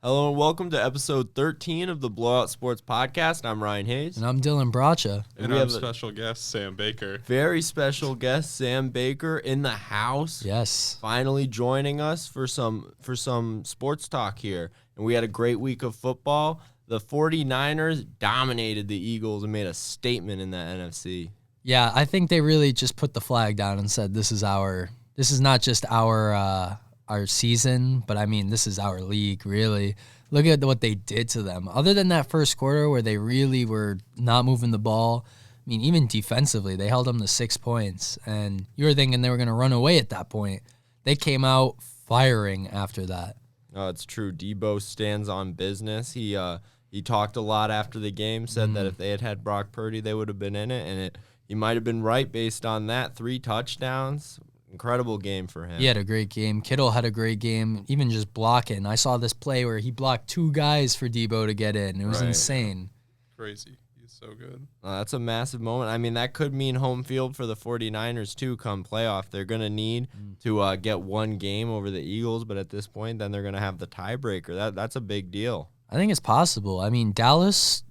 Hello and welcome to episode 13 of the Blowout Sports Podcast. I'm Ryan Hayes. And I'm Dylan Bracha. And I'm special guest, Sam Baker. Very special guest, Sam Baker, in the house. Yes. Finally joining us for some sports talk here. And we had a great week of football. The 49ers dominated the Eagles and made a statement in the NFC. Yeah, I think they really just put the flag down and said this is not just our season, but I mean, this is our league, really. Look at what they did to them. Other than that first quarter where they really were not moving the ball, I mean, even defensively, they held them to 6 points, and you were thinking they were going to run away at that point. They came out firing after that. It's true. Debo stands on business. He talked a lot after the game, said that if they had Brock Purdy, they would have been in it, and he might have been right based on that. 3 touchdowns. Incredible game for him. He had a great game. Kittle had a great game, even just blocking. I saw this play where he blocked 2 guys for Debo to get in. It was insane. Crazy. He's so good. That's a massive moment. I mean, that could mean home field for the 49ers, too, come playoff. They're going to need to get one game over the Eagles, but at this point, then they're going to have the tiebreaker. That's a big deal. I think it's possible. I mean, Dallas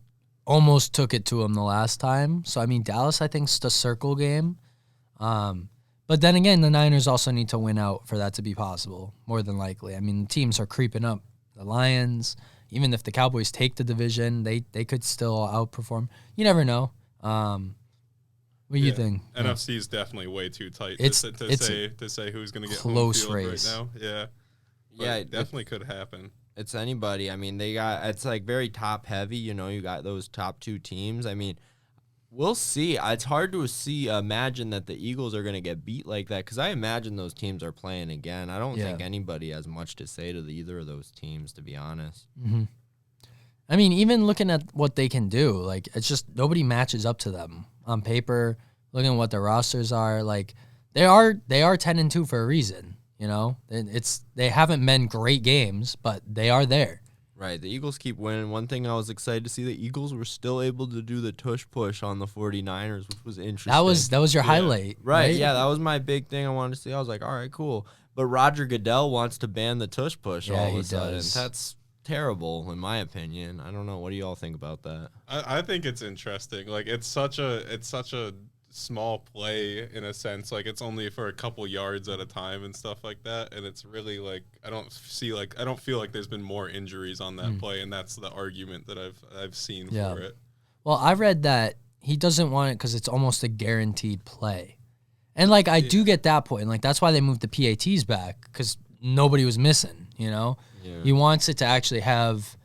almost took it to him the last time. So, I mean, Dallas, I think, is the circle game. But then again, the Niners also need to win out for that to be possible, more than likely. I mean, teams are creeping up. The Lions, even if the Cowboys take the division, they could still outperform. You never know. What do you think? NFC is definitely way too tight to say who's going to get close home field race right now. Yeah. But it definitely could happen. It's anybody. I mean, it's like very top heavy. You know, you got those top 2 teams. I mean, we'll see. It's hard to imagine that the Eagles are going to get beat like that because I imagine those teams are playing again. I don't think anybody has much to say to either of those teams, to be honest. Mm-hmm. I mean, even looking at what they can do, like, it's just nobody matches up to them on paper. Looking at what their rosters are, like, they are 10-2 for a reason. You know, they haven't been great games, but they are there. Right, the Eagles keep winning. One thing I was excited to see, the Eagles were still able to do the tush push on the 49ers, which was interesting. That was your highlight, right? Yeah, that was my big thing I wanted to see. I was like, all right, cool. But Roger Goodell wants to ban the tush push all of a sudden. That's terrible, in my opinion. I don't know. What do you all think about that? I think it's interesting. Like, it's such a small play in a sense. Like, it's only for a couple yards at a time and stuff like that, and it's really like I don't feel like there's been more injuries on that play, and that's the argument that I've seen for it. Well, I read that he doesn't want it because it's almost a guaranteed play, and like I do get that point. Like, that's why they moved the PATs back, because nobody was missing. You know, he wants it to actually have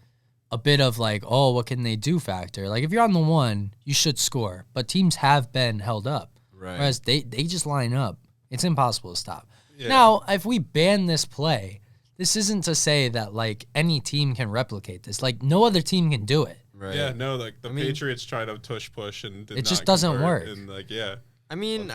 a bit of like, oh, what can they do factor. Like, if you're on the 1, you should score. But teams have been held up. Right. Whereas they just line up. It's impossible to stop. Yeah. Now, if we ban this play, this isn't to say that, like, any team can replicate this. Like, no other team can do it. Right. Yeah, no, like, the Patriots tried to tush push and it just doesn't work. And, like, I mean,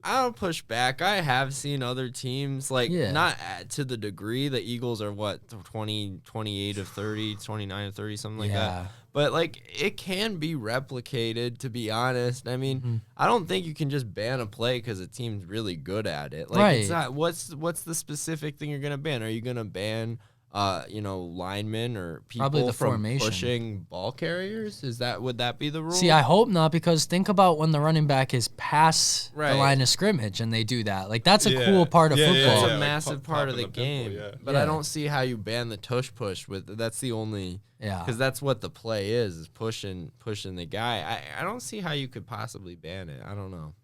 I don't push back. I have seen other teams, like, not to the degree. The Eagles are, 28 of 30, 29 of 30, something like that. But, like, it can be replicated, to be honest. I mean, I don't think you can just ban a play because a team's really good at it. Like, it's not, what's the specific thing you're going to ban? Are you going to ban linemen or people from pushing ball carriers? Would that be the rule? See, I hope not, because think about when the running back is past the line of scrimmage and they do that. Like, that's a cool part of football. It's a massive part of the game. But I don't see how you ban the tush push that's the only because that's what the play is pushing the guy. I don't see how you could possibly ban it. I don't know.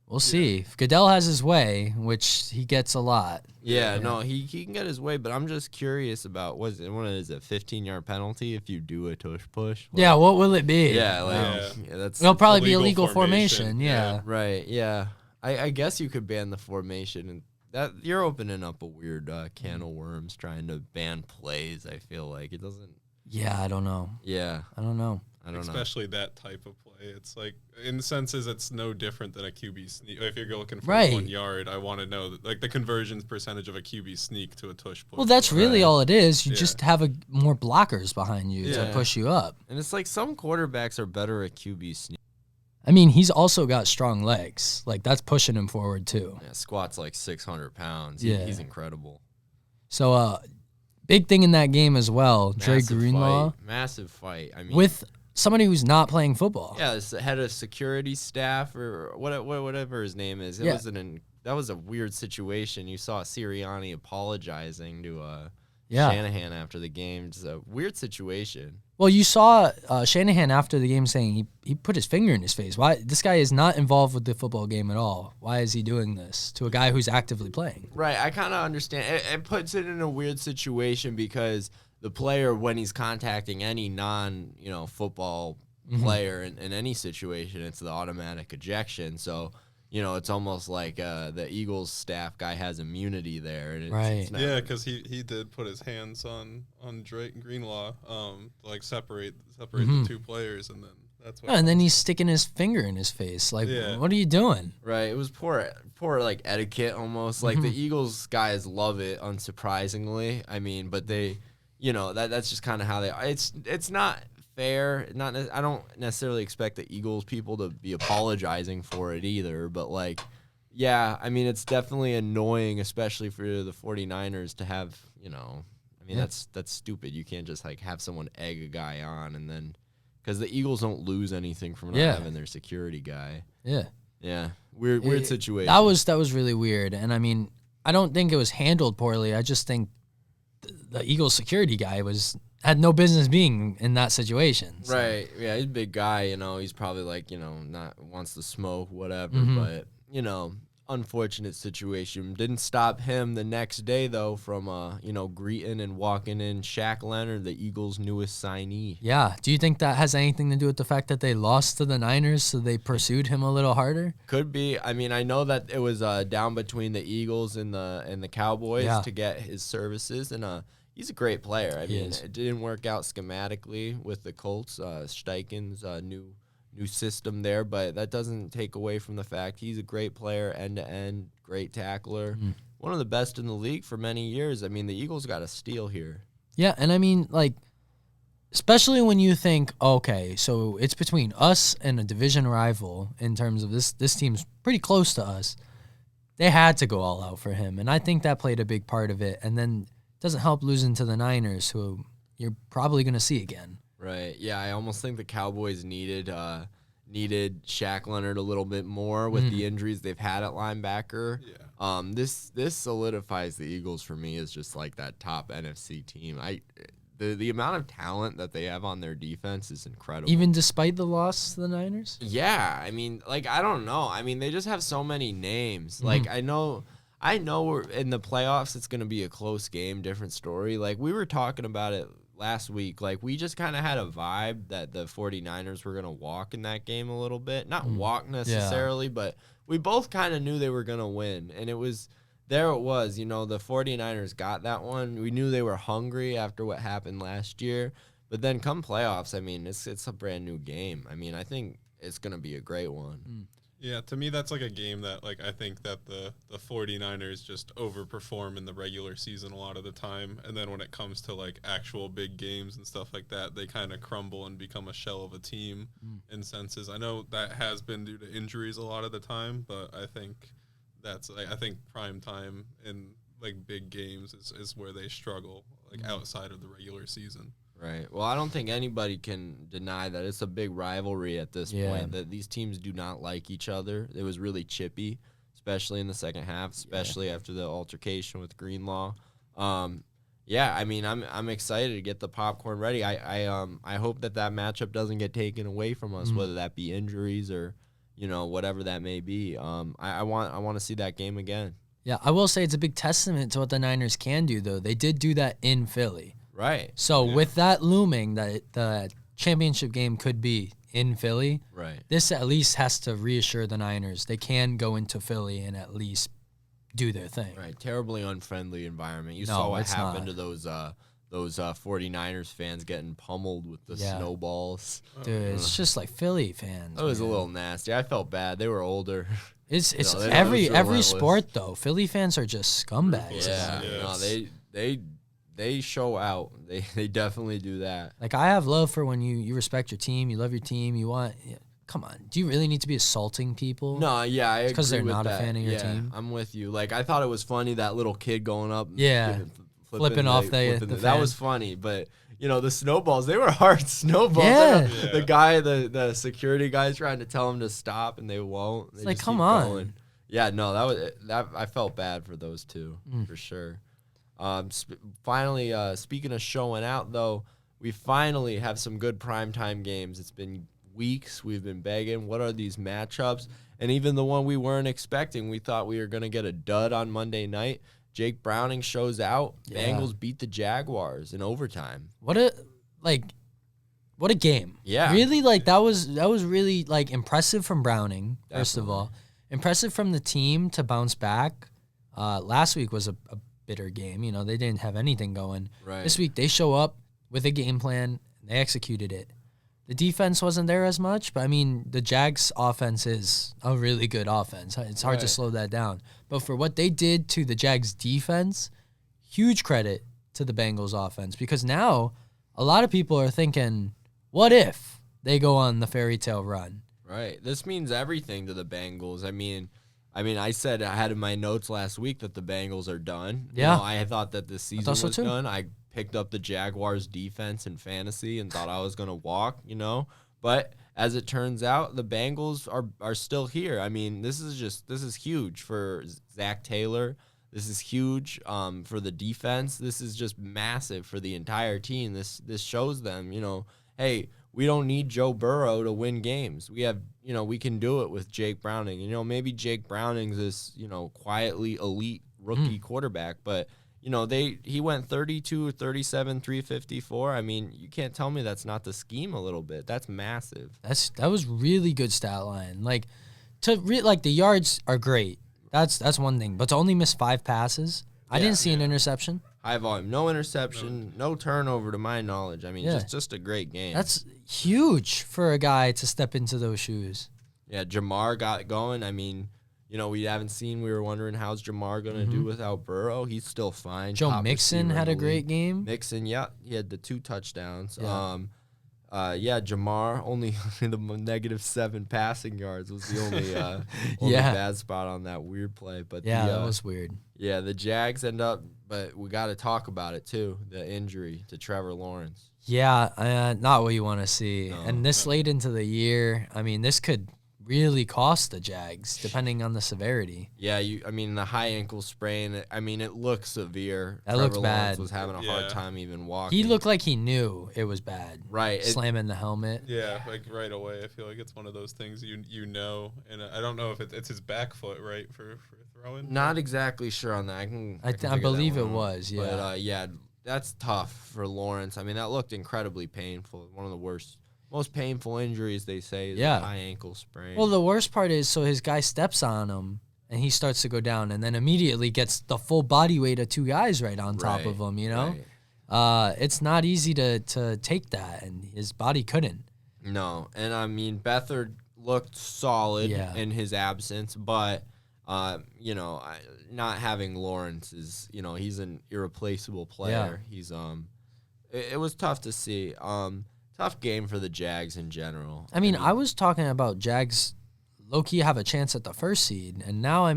We'll see. If Goodell has his way, which he gets a lot. No, he can get his way, but I'm just curious about, what is it, 15-yard penalty if you do a tush push? Like, what will it be? That's it'll probably be illegal formation. Right, yeah. I guess you could ban the formation, and that you're opening up a weird can of worms trying to ban plays, I feel like. It doesn't... Yeah, I don't know. Yeah. I don't know. Especially that type of play. It's like, in senses, it's no different than a QB sneak. If you're looking for 1 yard, I want to know like the conversion percentage of a QB sneak to a tush push. Well, that's really all it is. You just have more blockers behind you to push you up. And it's like some quarterbacks are better at QB sneak. I mean, he's also got strong legs. Like, that's pushing him forward, too. Yeah, squats like 600 pounds. He's incredible. So, Big thing in that game as well. Dre Greenlaw. Massive fight. I mean, with somebody who's not playing football. Yeah, it's the head of security staff or whatever his name is. That was a weird situation. You saw Sirianni apologizing to Shanahan after the game. It's a weird situation. Well, you saw Shanahan after the game saying he put his finger in his face. Why? This guy is not involved with the football game at all. Why is he doing this to a guy who's actively playing? Right. I kind of understand. It puts it in a weird situation because the player, when he's contacting any football player in any situation, it's the automatic ejection. So, it's almost like the Eagles staff guy has immunity there. And right. Yeah, because he did put his hands on Drake Greenlaw, separate the two players, and then that's what. Yeah, and then he's sticking his finger in his face. Like, what are you doing? Right. It was poor like etiquette almost. Like the Eagles guys love it, unsurprisingly. I mean, but they, that's just kind of how they. It's not fair. I don't necessarily expect the Eagles people to be apologizing for it either, but I mean, it's definitely annoying, especially for the 49ers to have, that's stupid. You can't just have someone egg a guy on and then because the Eagles don't lose anything from not having their security guy. Yeah. Weird situation. That was really weird. And I mean, I don't think it was handled poorly. I just think the Eagles security guy had no business being in that situation. So. Right. Yeah, he's a big guy, He's probably not wants to smoke, whatever. But, unfortunate situation. Didn't stop him the next day, though, from, greeting and walking in Shaq Leonard, the Eagles' newest signee. Yeah. Do you think that has anything to do with the fact that they lost to the Niners, so they pursued him a little harder? Could be. I mean, I know that it was down between the Eagles and the Cowboys to get his services, and he's a great player. I mean, it didn't work out schematically with the Colts. Steichen's new system there, but that doesn't take away from the fact he's a great player, end-to-end, great tackler, one of the best in the league for many years. I mean, the Eagles got a steal here. Yeah, and I mean, especially when you think, okay, so it's between us and a division rival in terms of this team's pretty close to us. They had to go all out for him, and I think that played a big part of it. And then it doesn't help losing to the Niners, who you're probably going to see again. Right. Yeah, I almost think the Cowboys needed Shaq Leonard a little bit more with the injuries they've had at linebacker. Yeah. This solidifies the Eagles for me as just that top NFC team. The amount of talent that they have on their defense is incredible. Even despite the loss to the Niners? Yeah. I mean, I don't know. I mean, they just have so many names. I know we're in the playoffs, it's going to be a close game, different story. We were talking about it last week. We just kind of had a vibe that the 49ers were going to walk in that game a little bit. Not walk necessarily, but we both kind of knew they were going to win. And it was, the 49ers got that one. We knew they were hungry after what happened last year. But then come playoffs, I mean, it's a brand new game. I mean, I think it's going to be a great one. Yeah, to me, that's a game that, I think that the 49ers just overperform in the regular season a lot of the time. And then when it comes to, actual big games and stuff like that, they kind of crumble and become a shell of a team in senses. I know that has been due to injuries a lot of the time, but I think I think prime time in, big games is where they struggle, outside of the regular season. Right. Well, I don't think anybody can deny that it's a big rivalry at this point, that these teams do not like each other. It was really chippy, especially in the second half, especially after the altercation with Greenlaw. I mean, I'm excited to get the popcorn ready. I hope that matchup doesn't get taken away from us, whether that be injuries or, whatever that may be. I want to see that game again. Yeah, I will say it's a big testament to what the Niners can do, though. They did do that in Philly. Right. So with that looming, that the championship game could be in Philly. Right. This at least has to reassure the Niners they can go into Philly and at least do their thing. Right. Terribly unfriendly environment. You saw what happened to those 49ers fans getting pummeled with the snowballs. Dude, it's just Philly fans. That was a little nasty. I felt bad. They were older. It's every sport though. Philly fans are just scumbags. Yeah. No, they show out. They definitely do that. I have love for when you respect your team, you love your team, you want. Come on, do you really need to be assaulting people? No, yeah, I agree because they're with not that. a fan of your team. I'm with you. I thought it was funny that little kid going up, flipping off the that was funny, but the snowballs, they were hard snowballs. Yeah. The guy, the security guy's trying to tell him to stop, and they won't. They just come on. Going. Yeah, no, that I felt bad for those two for sure. Finally, speaking of showing out, though, we finally have some good primetime games. It's been weeks. We've been begging. What are these matchups? And even the one we weren't expecting, we thought we were going to get a dud on Monday night. Jake Browning shows out. Yeah. Bengals beat the Jaguars in overtime. What a game. Yeah. Really, that was really, impressive from Browning, first of all. Impressive from the team to bounce back. Last week was a bitter game. They didn't have anything going. Right. This week, they show up with a game plan, and they executed it. The defense wasn't there as much, but, the Jags' offense is a really good offense. It's hard to slow that down. But for what they did to the Jags' defense, huge credit to the Bengals' offense, because now a lot of people are thinking, what if they go on the fairy tale run? Right. This means everything to the Bengals. I said I had in my notes last week that the Bengals are done. Yeah. I thought that the season was done. I picked up the Jaguars defense in fantasy and thought I was going to walk, But as it turns out, the Bengals are still here. This is huge for Zach Taylor. This is huge for the defense. This is just massive for the entire team. This shows them, hey, we don't need Joe Burrow to win games. We have, we can do it with Jake Browning. Maybe Jake Browning's this, quietly elite rookie quarterback, but he went 32, 37, 354. You can't tell me that's not the scheme a little bit. That's massive. That was really good stat line. The yards are great. That's one thing, but to only miss 5 passes, I didn't see an interception. High volume, no interception, no turnover to my knowledge. Just a great game. That's huge for a guy to step into those shoes. Yeah, Jamar got going. We haven't seen. We were wondering how's Jamar going to do without Burrow. He's still fine. Joe Mixon had a great game. Mixon, yeah, he had the 2 touchdowns. Yeah. Jamar only the -7 passing yards was the only bad spot on that weird play. But that was weird. Yeah, the Jags end up, but we got to talk about it too. The injury to Trevor Lawrence. Yeah, not what you want to see. No, and this late into the year, this could really cost the Jags, depending on the severity. Yeah, the high ankle sprain, it looks severe. That looked bad. Lawrence was having a hard time even walking. He looked like he knew it was bad. Right. Slamming the helmet. Yeah, right away. I feel like it's one of those things and I don't know if it's his back foot, right, for throwing? Not exactly sure on that. I believe it was, yeah. But, that's tough for Lawrence. That looked incredibly painful. One of the most painful injuries, they say, is a high ankle sprain. Well, the worst part is, so his guy steps on him, and he starts to go down, and then immediately gets the full body weight of 2 guys right on top of him, Right. It's not easy to take that, and his body couldn't. No, and Beathard looked solid in his absence, but, not having Lawrence is, he's an irreplaceable player. Yeah. He's, it was tough to see. Tough game for the Jags in general. I was talking about Jags low-key have a chance at the first seed, and now,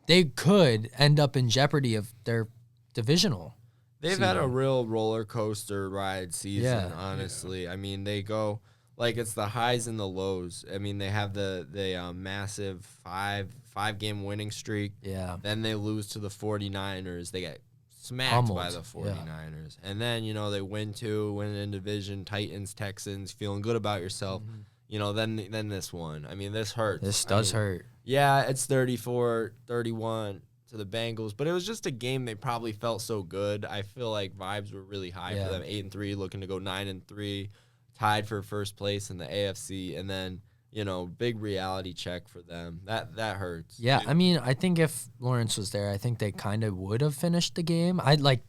they could end up in jeopardy of their divisional. They've had a real roller coaster ride season, honestly. Yeah. They go, it's the highs and the lows. They have the massive five-game winning streak. Yeah. Then they lose to the 49ers. They get smacked by the 49ers. Yeah. And then, they win in division, Titans, Texans, feeling good about yourself. Mm-hmm. Then this one. This hurts. This does hurt. Yeah, it's 34-31 to the Bengals, but it was just a game they probably felt so good. I feel like vibes were really high for them. 8-3, looking to go 9-3, tied for first place in the AFC, and then big reality check for them. That hurts. Yeah, I think if Lawrence was there, I think they kind of would have finished the game.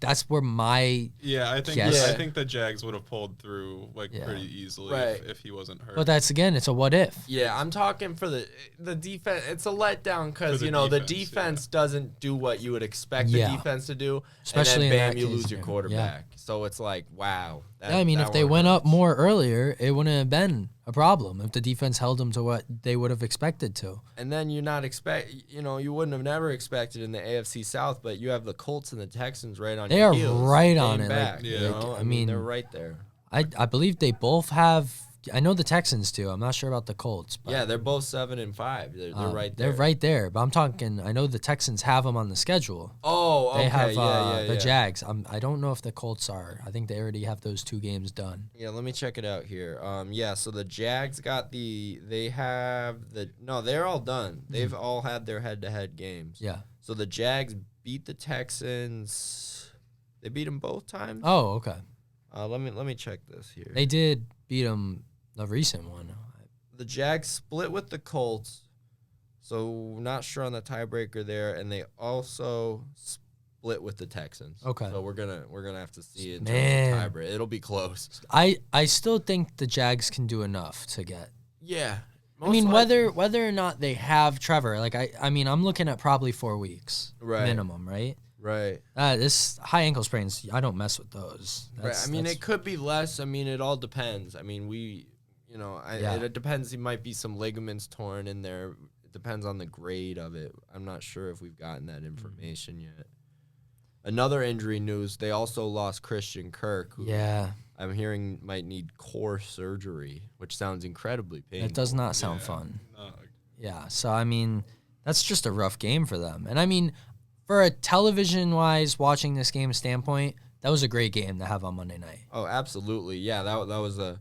That's where my I think the Jags would have pulled through pretty easily if he wasn't hurt. But that's it's a what if. Yeah, I'm talking for the defense. It's a letdown because the defense doesn't do what you would expect the defense to do, especially and then bam, you case, lose your quarterback. So it's like, wow. I mean, if they went up more earlier, it wouldn't have been a problem if the defense held them to what they would have expected to. And then you're not you wouldn't have never expected in the AFC South, but you have the Colts and the Texans right on your heels. They are right on it. Back, I mean, they're right there. I believe they both have. I know the Texans too. I'm not sure about the Colts. But yeah, they're both 7-5. They're right there. They're right there. But I'm talking. I know the Texans have them on the schedule. Oh, okay. They have the Jags. I don't know if the Colts are. I think they already have those 2 games done. Yeah, let me check it out here. So the Jags got they're all done. They've all had their head-to-head games. Yeah. So the Jags beat the Texans. They beat them both times. Oh, okay. Let me check this here. They did beat them. The recent one. The Jags split with the Colts, so not sure on the tiebreaker there, and they also split with the Texans. Okay. So we're gonna have to see it in terms of tiebreaker. It'll be close. I still think the Jags can do enough to get. Yeah. I mean, whether or not they have Trevor, like I mean, I'm looking at probably 4 weeks minimum, right? Right. This high ankle sprains, I don't mess with those. Right. I mean, it could be less. I mean, it all depends. I mean, it depends. It might be some ligaments torn in there. It depends on the grade of it. I'm not sure if we've gotten that information yet. Another injury news, they also lost Christian Kirk, who I'm hearing might need core surgery, which sounds incredibly painful. It does not sound fun. No. Yeah, so, I mean, that's just a rough game for them. And, I mean, for a television-wise watching this game standpoint, that was a great game to have on Monday night. Oh, absolutely. Yeah, that was the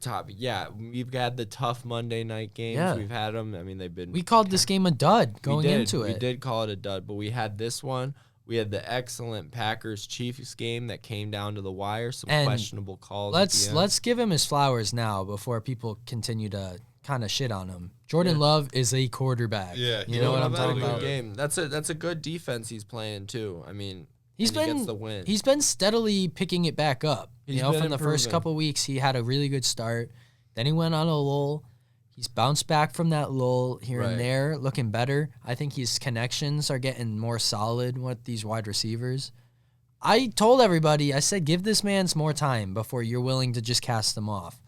top. Yeah, we've had the tough Monday night games. Yeah. We've had them. I mean, they've been. We called this game a dud going into it. We did call it a dud, but we had this one. We had the excellent Packers-Chiefs game that came down to the wire. Some questionable calls. Let's give him his flowers now before people continue to kind of shit on him. Jordan Love is a quarterback. Yeah, you know what I'm talking about. Game. That's a good defense he's playing too. I mean. He gets the win. He's been steadily picking it back up. From the first couple weeks, he had a really good start. Then he went on a lull. He's bounced back from that lull here and there, looking better. I think his connections are getting more solid with these wide receivers. I told everybody, I said, give this man some more time before you're willing to just cast him off.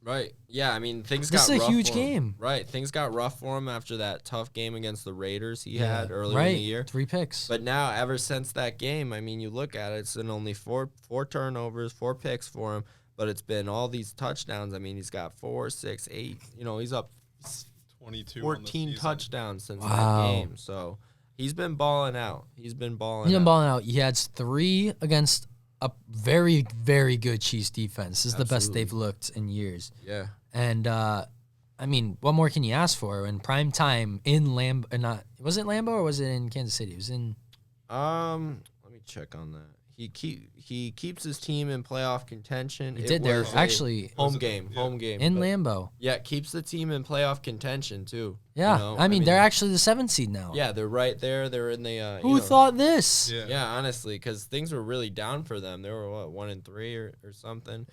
Right. Yeah, I mean, things got rough. This is a huge game. Right. Things got rough for him after that tough game against the Raiders he had earlier in the year. 3 picks. But now, ever since that game, I mean, you look at it, it's been only four turnovers, 4 picks for him, but it's been all these touchdowns. I mean, he's got 4, 6, 8. He's up 14 touchdowns since that game. So he's been balling out. He had 3 against a very, very good Chiefs defense. This is the best they've looked in years. Yeah. And, I mean, what more can you ask for in prime time in Lambeau? Was it Lambeau or was it in Kansas City? It was in... let me check on that. He keeps his team in playoff contention. He did there, actually. Home game. In Lambeau. Yeah, keeps the team in playoff contention, too. Yeah, I mean, they're actually the 7th seed now. Yeah, they're right there. They're in the... Who thought this? Yeah, honestly, because things were really down for them. They were, 1-3 or something?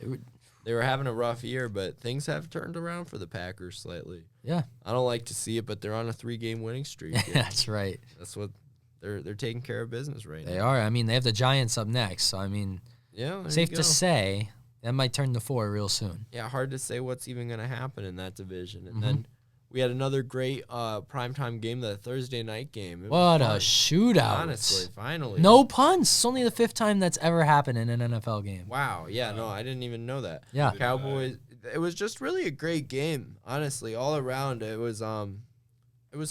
They were having a rough year, but things have turned around for the Packers slightly. Yeah. I don't like to see it, but they're on a 3-game winning streak. That's right. That's what... They're taking care of business right now. They are. I mean, they have the Giants up next. So, I mean, safe to say that might turn to 4 real soon. Yeah, hard to say what's even going to happen in that division. And then we had another great primetime game, the Thursday night game. What a shootout. Honestly, finally. No punts. It's only the 5th time that's ever happened in an NFL game. Wow. Yeah, no, I didn't even know that. Yeah. Cowboys, it was just really a great game, honestly. All around, it was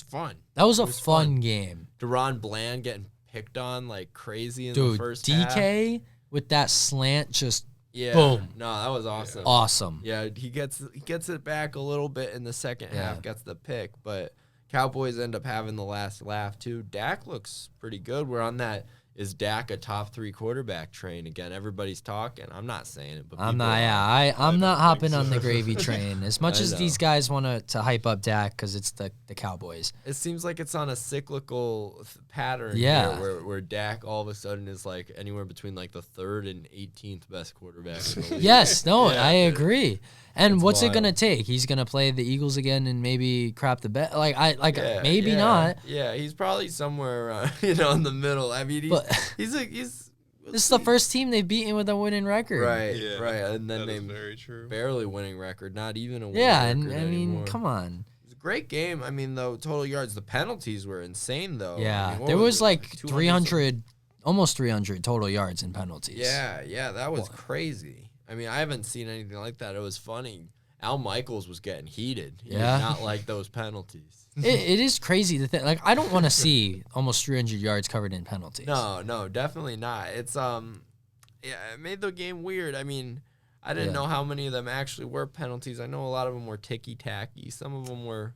fun. That was a fun game. Deron Bland getting picked on like crazy in the first half. DK with that slant just boom. No, that was awesome. Awesome. Yeah, he gets it back a little bit in the second half, gets the pick, but Cowboys end up having the last laugh too. Dak looks pretty good. We're on that. Is Dak a top 3 quarterback train again? Everybody's talking. I'm not saying it, but I'm not. Yeah, I'm not hopping on the gravy train as much as these guys want to hype up Dak because it's the Cowboys. It seems like it's on a cyclical pattern. Yeah, here where Dak all of a sudden is like anywhere between like the 3rd and 18th best quarterback in the league. Yes, no, I agree. And what's it gonna take? He's gonna play the Eagles again and maybe crap the bet. Maybe not. Yeah, he's probably somewhere around, in the middle. I mean, he's This is the first team they've beaten with a winning record. Right, Yeah, right. And then they very true. barely winning record, not even a winning and record I mean, anymore. come on. It was a great game. I mean, though, total yards, the penalties were insane, though. Yeah, I mean, there was like 300, almost 300 total yards in penalties. Yeah, that was crazy. I mean, I haven't seen anything like that. It was funny. Al Michaels was getting heated. He did not like those penalties. It is crazy to think. Like, I don't want to see almost 300 yards covered in penalties. No, definitely not. It's it made the game weird. I mean, I didn't know how many of them actually were penalties. I know a lot of them were ticky-tacky. Some of them were,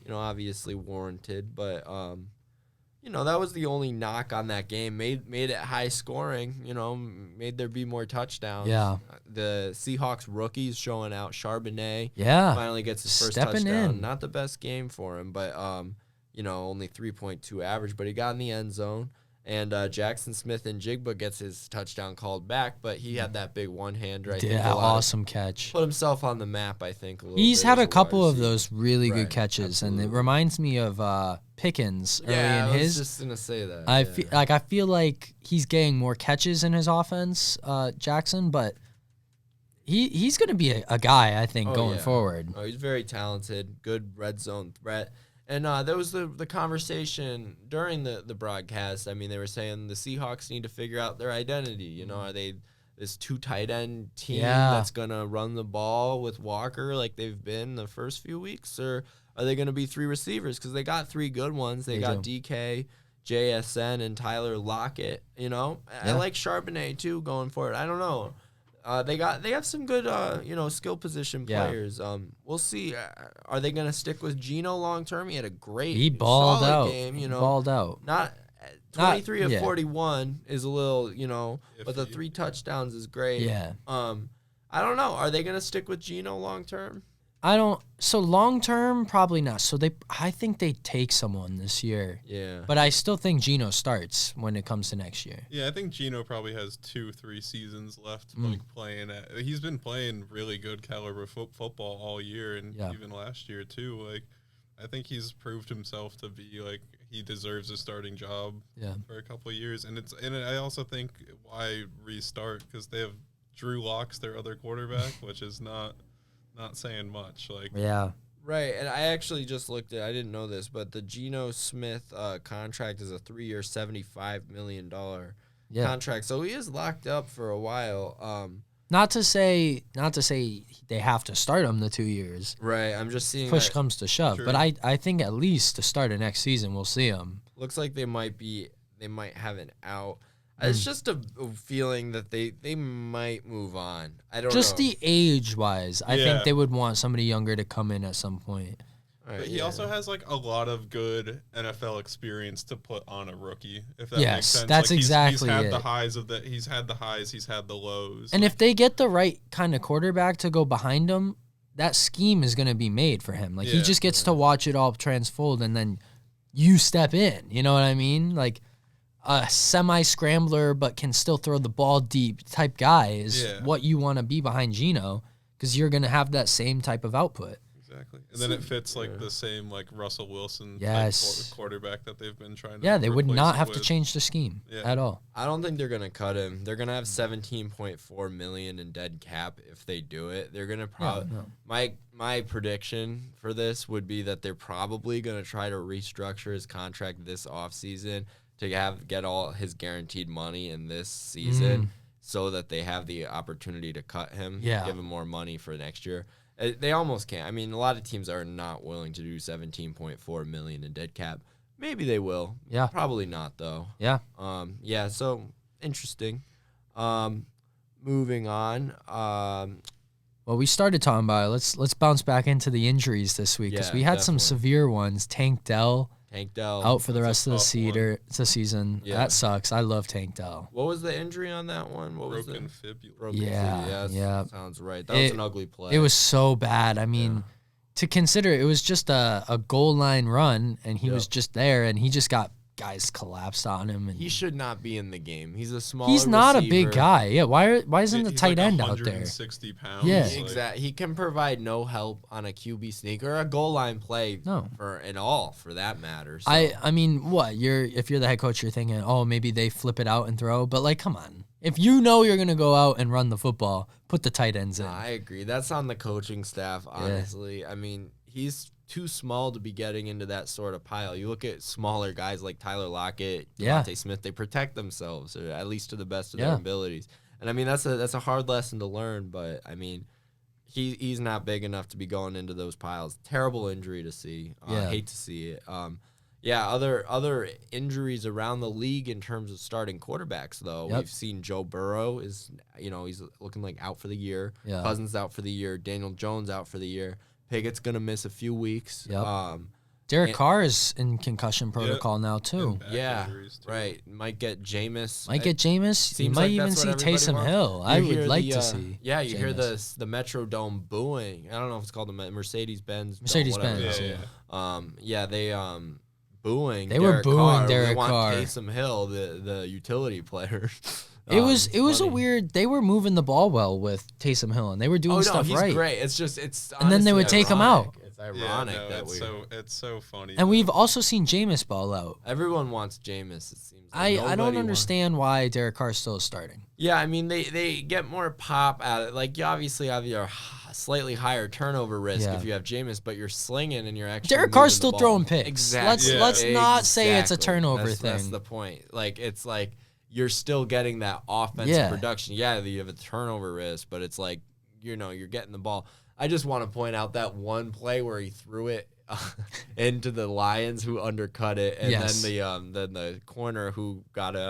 obviously warranted. But, that was the only knock on that game. Made it high scoring, made there be more touchdowns. Yeah. The Seahawks rookies showing out. Charbonnet finally gets his first Stepping touchdown. in. Not the best game for him, but, only 3.2 average. But he got in the end zone. And Jackson Smith and Jigba gets his touchdown called back, but he had that big one-hander. Awesome catch. Put himself on the map, I think, a little He's bit had as a couple of receiver. those really good catches, absolutely. and it reminds me of Pickens early in I was his. just going to say that. I feel like he's getting more catches in his offense, Jackson, but he's going to be a guy, I think, going forward. Oh, he's very talented, good red zone threat. And there was the conversation during the broadcast. I mean, they were saying the Seahawks need to figure out their identity. Are they this 2 tight end team that's going to run the ball with Walker like they've been the first few weeks? Or are they going to be 3 receivers? Because they got 3 good ones. They got DK, JSN, and Tyler Lockett. I like Charbonnet, too, going for it. I don't know. They have some good, skill position players. We'll see. Are they going to stick with Geno long term? He had a great, he balled solid out. game. He balled out. Not 23 of 41 is a little, but the 3 touchdowns is great. Yeah. I don't know. Are they going to stick with Geno long term? So long term, probably not. So I think they take someone this year. Yeah. But I still think Geno starts when it comes to next year. Yeah, I think Geno probably has 2-3 seasons left, playing at. He's been playing really good caliber football all year, and even last year too. Like, I think he's proved himself to be like he deserves a starting job. For a couple of years, and I also think why restart, because they have Drew Lock's their other quarterback, which is not saying much. Right, and I actually just looked at. I didn't know this, but the Geno Smith contract is a 3-year, $75 million contract. So he is locked up for a while. Not to say they have to start him the 2 years. Right, I'm just seeing push comes to shove. True. But I think at least to start of next season we'll see him. Looks like they might have an out. It's just a feeling that they might move on. I don't know. Just the age-wise, I think they would want somebody younger to come in at some point. But he also has like a lot of good NFL experience to put on a rookie, if that makes sense. That's exactly he's had it. the highs he's had the highs, he's had the lows. And if they get the right kind of quarterback to go behind him, that scheme is going to be made for him. Like he just gets to watch it all transfold, and then you step in. You know what I mean? Like a semi-scrambler but can still throw the ball deep type guy is what you want to be behind Geno, because you're going to have that same type of output. Exactly. And then it fits like the same like Russell Wilson type quarterback that they've been trying to they would not have to change the scheme at all. I don't think they're going to cut him. They're going to have $17.4 million in dead cap if they do it. They're going to probably my prediction for this would be that they're probably going to try to restructure his contract this offseason to get all his guaranteed money in this season so that they have the opportunity to cut him, give him more money for next year. They almost can't. I mean, a lot of teams are not willing to do $17.4 million in dead cap. Maybe they will. Yeah. Probably not, though. Yeah. So interesting. Moving on. Well, we started talking about it. Let's bounce back into the injuries this week, because we had some severe ones. Tank Dell out for the rest of the season. Yeah. That sucks. I love Tank Dell. What was the injury on that one? What broken was fibula. Broken fibula. Yeah. Sounds right. That was an ugly play. It was so bad. I mean, to consider it was just a goal line run, and he was just there, and he just got guys collapsed on him. And he should not be in the game. He's a small. He's not a big guy. Yeah. Why isn't the tight end out there? 160 pounds. Yeah. Exactly. He can provide no help on a QB sneak or a goal line play. No. For that matter. So. I mean, what if you're the head coach, you're thinking, oh, maybe they flip it out and throw, but like, come on. If you know you're going to go out and run the football, put the tight ends in. I agree. That's on the coaching staff, honestly. Yeah. I mean, he's too small to be getting into that sort of pile. You look at smaller guys like Tyler Lockett, Devontae Smith, they protect themselves, or at least to the best of their abilities. And I mean, that's a hard lesson to learn, but I mean, he's not big enough to be going into those piles. Terrible injury to see. Hate to see it. Other injuries around the league in terms of starting quarterbacks, though. We've seen Joe Burrow he's looking like out for the year. Yeah. Cousins out for the year. Daniel Jones out for the year. Pickett's going to miss a few weeks. Yep. Derek Carr is in concussion protocol now, too. Yeah, right. Might get Jameis. You might even see Taysom Hill. I would like to see. Yeah, you hear the Metrodome booing. I don't know if it's called the Mercedes-Benz. Mercedes-Benz, they booing. They were booing Derek Carr. They want Taysom Hill, the utility player. It was a weird. They were moving the ball well with Taysom Hill, and they were doing stuff right. He's great. It's and then they would take him out. It's ironic it's so funny. And we've also seen Jameis ball out. Everyone wants Jameis. It seems. Like I don't understand why Derek Carr still is starting. Yeah, I mean they get more pop out of it. Like you obviously have your slightly higher turnover risk if you have Jameis, but you're slinging and you're actually. Derek Carr's still throwing picks. Exactly. Let's not say it's a turnover thing. That's the point. Like it's like. You're still getting that offensive production. Yeah, you have a turnover risk, but it's like, you're getting the ball. I just want to point out that one play where he threw it into the Lions who undercut it, and then the corner who got it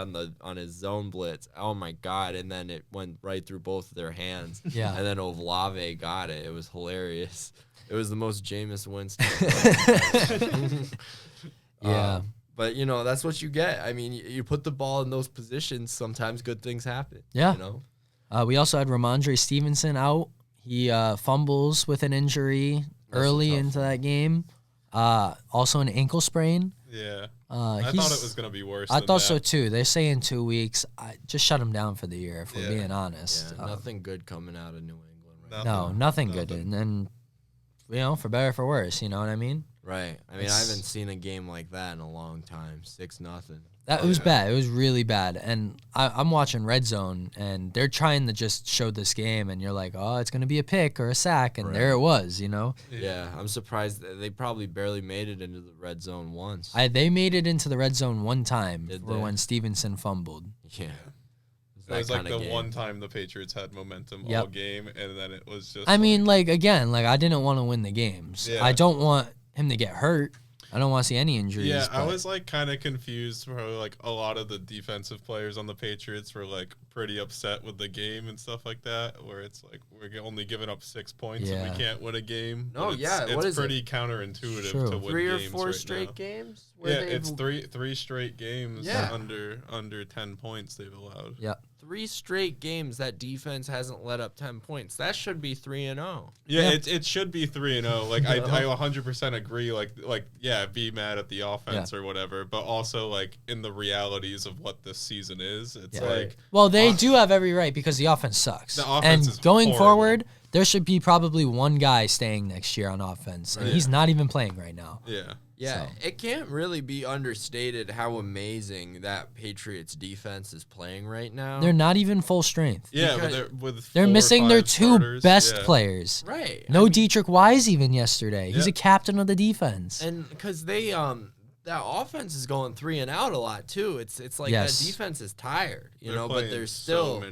on his zone blitz. Oh my God! And then it went right through both of their hands. Yeah, and then Olave got it. It was hilarious. It was the most Jameis Winston. But, that's what you get. I mean, you put the ball in those positions, sometimes good things happen. Yeah. We also had Ramondre Stevenson out. He fumbles with an injury early into that game. Also an ankle sprain. Yeah. I thought it was going to be worse. I thought so, too. They're saying 2 weeks. Just shut him down for the year, if we're being honest. Yeah, nothing good coming out of New England right now. No, nothing good. And for better or for worse, you know what I mean? Right. I mean, I haven't seen a game like that in a long time. 6-0. It was bad. It was really bad. And I'm watching Red Zone, and they're trying to just show this game, and you're like, oh, it's going to be a pick or a sack, and there it was, Yeah, I'm surprised. They probably barely made it into the Red Zone once. They made it into the Red Zone one time when Stevenson fumbled. Yeah. It was like the one time the Patriots had momentum all game, and then it was just... I mean, I didn't want to win the games. Yeah. I don't want him to get hurt. I don't want to see any injuries. Yeah, I was kind of confused. Probably a lot of the defensive players on the Patriots were pretty upset with the game and stuff like that. Where it's we're only giving up 6 points and we can't win a game. No, it's pretty counterintuitive to win 3 or games 4 right straight now. Games. It's three straight games under 10 points they've allowed. Yeah. 3 straight games that defense hasn't let up 10 points. That should be 3-0. Yeah, it should be 3-0. I 100% agree. Be mad at the offense or whatever, but also in the realities of what this season is, it's well, they do have every right because the offense sucks. The offense and is going horrible. forward, there should be probably one guy staying next year on offense, and he's not even playing right now. Yeah. Yeah, it can't really be understated how amazing that Patriots defense is playing right now. They're not even full strength. Yeah, they're missing their 2 starters. best players. Right. No Dietrich Wise even yesterday. He's a captain of the defense. And because they that offense is going 3 and out a lot too. It's like that defense is tired, but they're still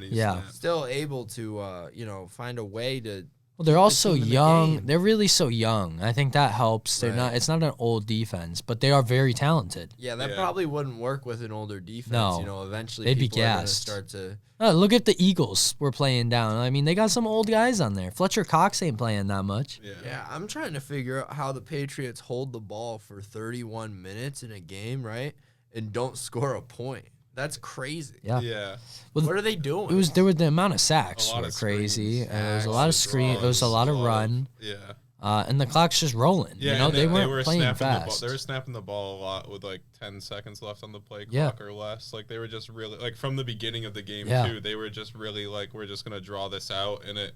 still able to find a way to. Well, they're also young. They're really so young. I think that helps. They're not. It's not an old defense, but they are very talented. Yeah, that probably wouldn't work with an older defense. No, eventually they'd be people are gonna gassed. start to. Look at the Eagles. We're playing down. I mean, they got some old guys on there. Fletcher Cox ain't playing that much. Yeah, I'm trying to figure out how the Patriots hold the ball for 31 minutes in a game, right, and don't score a point. That's crazy. Yeah. Well, what are they doing? There was the amount of sacks were crazy. And there was a lot of screen. There was a lot of run. Yeah. And the clock's just rolling. Yeah, they weren't playing fast. They were snapping the ball a lot with 10 seconds left on the play clock or less. They were just really from the beginning of the game too. They were just really we're just gonna draw this out, and it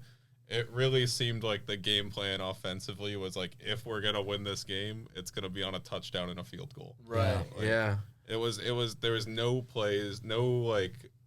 really seemed like the game plan offensively was if we're gonna win this game, it's gonna be on a touchdown and a field goal. Right. Yeah. It was there was no plays, no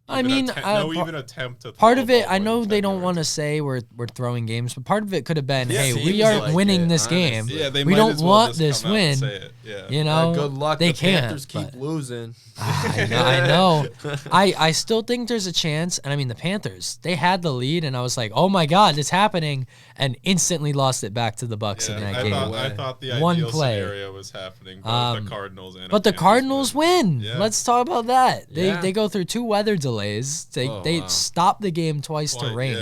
even attempt to. Part of it, I know they don't want to say we're throwing games, but part of it could have been, hey, we are winning this game. Yeah, we don't want this win. Yeah. You know, good luck. They the can't. Panthers keep losing. I know. I still think there's a chance, and I mean the Panthers. They had the lead, and I was like, oh my God, it's happening, and instantly lost it back to the Bucs in that game. I thought the ideal scenario was happening, but the Cardinals and the Cardinals win. Yeah. Let's talk about that. They go through 2 weather delays. They stopped the game twice to rain,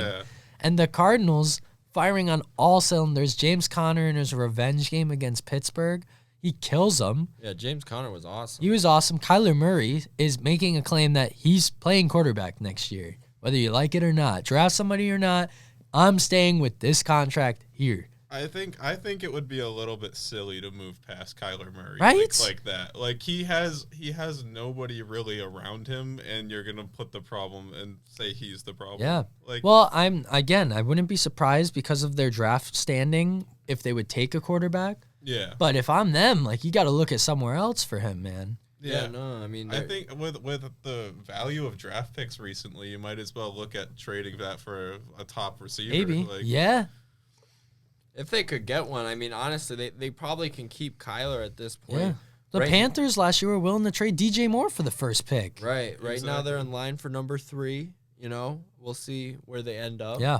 and the Cardinals firing on all cylinders. James Conner in his revenge game against Pittsburgh. He kills them. Yeah, James Conner was awesome. He was awesome. Kyler Murray is making a claim that he's playing quarterback next year. Whether you like it or not, draft somebody or not, I'm staying with this contract here. I think it would be a little bit silly to move past Kyler Murray like that. Like he has nobody really around him, and you're gonna put the problem and say he's the problem. Yeah. Well, I wouldn't be surprised because of their draft standing if they would take a quarterback. Yeah. But if I'm them, like, you got to look at somewhere else for him, man. Yeah, no, I mean, I think with the value of draft picks recently, you might as well look at trading that for a top receiver. Maybe. Yeah. If they could get one, I mean, honestly, they probably can keep Kyler at this point. Yeah. The Panthers last year were willing to trade DJ Moore for the first pick. Right. Right now they're in line for number 3. You know, we'll see where they end up. Yeah.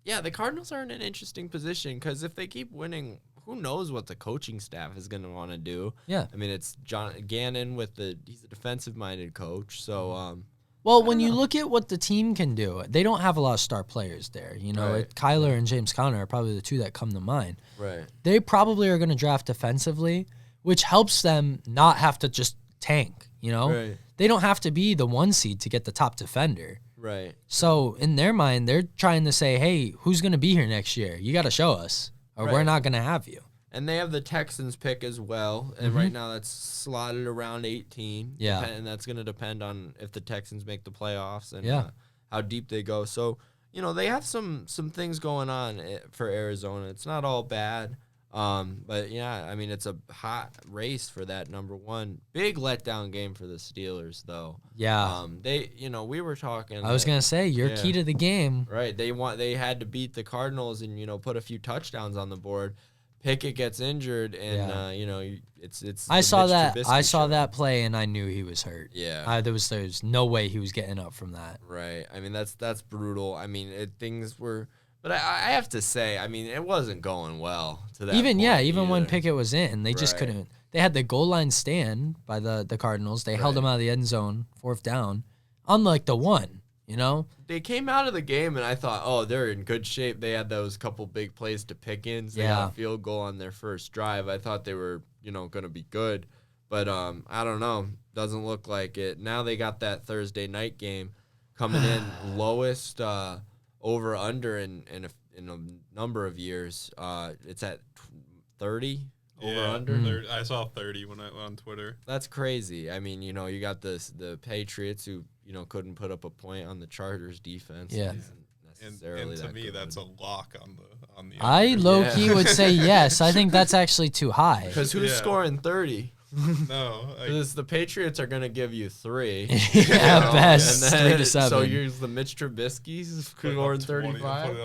Yeah, the Cardinals are in an interesting position because if they keep winning, who knows what the coaching staff is going to want to do. Yeah. I mean, it's John Gannon he's a defensive-minded coach, so... well, when you look at what the team can do, they don't have a lot of star players there. You know, Kyler and James Conner are probably the 2 that come to mind. Right. They probably are going to draft defensively, which helps them not have to just tank, you know? Right. They don't have to be the 1 seed to get the top defender. Right. So in their mind, they're trying to say, hey, who's going to be here next year? You got to show us, or we're not going to have you. And they have the Texans pick as well, and right now that's slotted around 18. Yeah. And that's going to depend on if the Texans make the playoffs and how deep they go. So, you know, they have some things going on for Arizona. It's not all bad. But yeah, I mean, it's a hot race for that number 1. Big letdown game for the Steelers, though. Yeah. We were talking. I was gonna say your key to the game. Right. They had to beat the Cardinals and put a few touchdowns on the board. Pickett gets injured, and it's. I saw that play, and I knew he was hurt. Yeah. There's no way he was getting up from that. Right. I mean, that's brutal. I mean, things were. But I have to say, I mean, it wasn't going well to that point even when Pickett was in, they just couldn't. They had the goal line stand by the Cardinals. They held him out of the end zone, 4th down, on like the 1, you know? They came out of the game, and I thought, oh, they're in good shape. They had those couple big plays to Pickens. They got a field goal on their first drive. I thought they were, going to be good. But I don't know. Doesn't look like it. Now they got that Thursday night game coming in, lowest over-under in a number of years. It's at 30 over-under. I saw 30 when I went on Twitter. That's crazy. I mean, you got the Patriots who, couldn't put up a point on the Chargers defense. Yeah. And to me, that's a lock on the I low-key would say yes. I think that's actually too high. Because who's scoring 30? No. Because the Patriots are going to give you 3. At best, 3 to 7. So here's the Mitch Trubisky's scoring 35.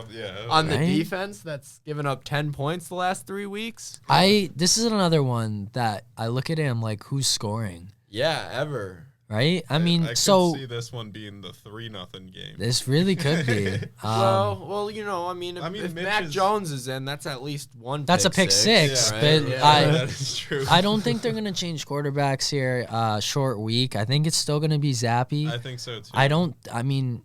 On the defense that's given up 10 points the last 3 weeks. This is another one that I look at it, I'm like, who's scoring? Yeah, ever. Right? I mean, I so could see this one being the 3-0 game. This really could be. Well, I mean, if Mac Jones is in, that's at least one. That's a pick six, right? but that is true. I don't think they're gonna change quarterbacks here. Short week. I think it's still gonna be Zappy. I think so too. I mean,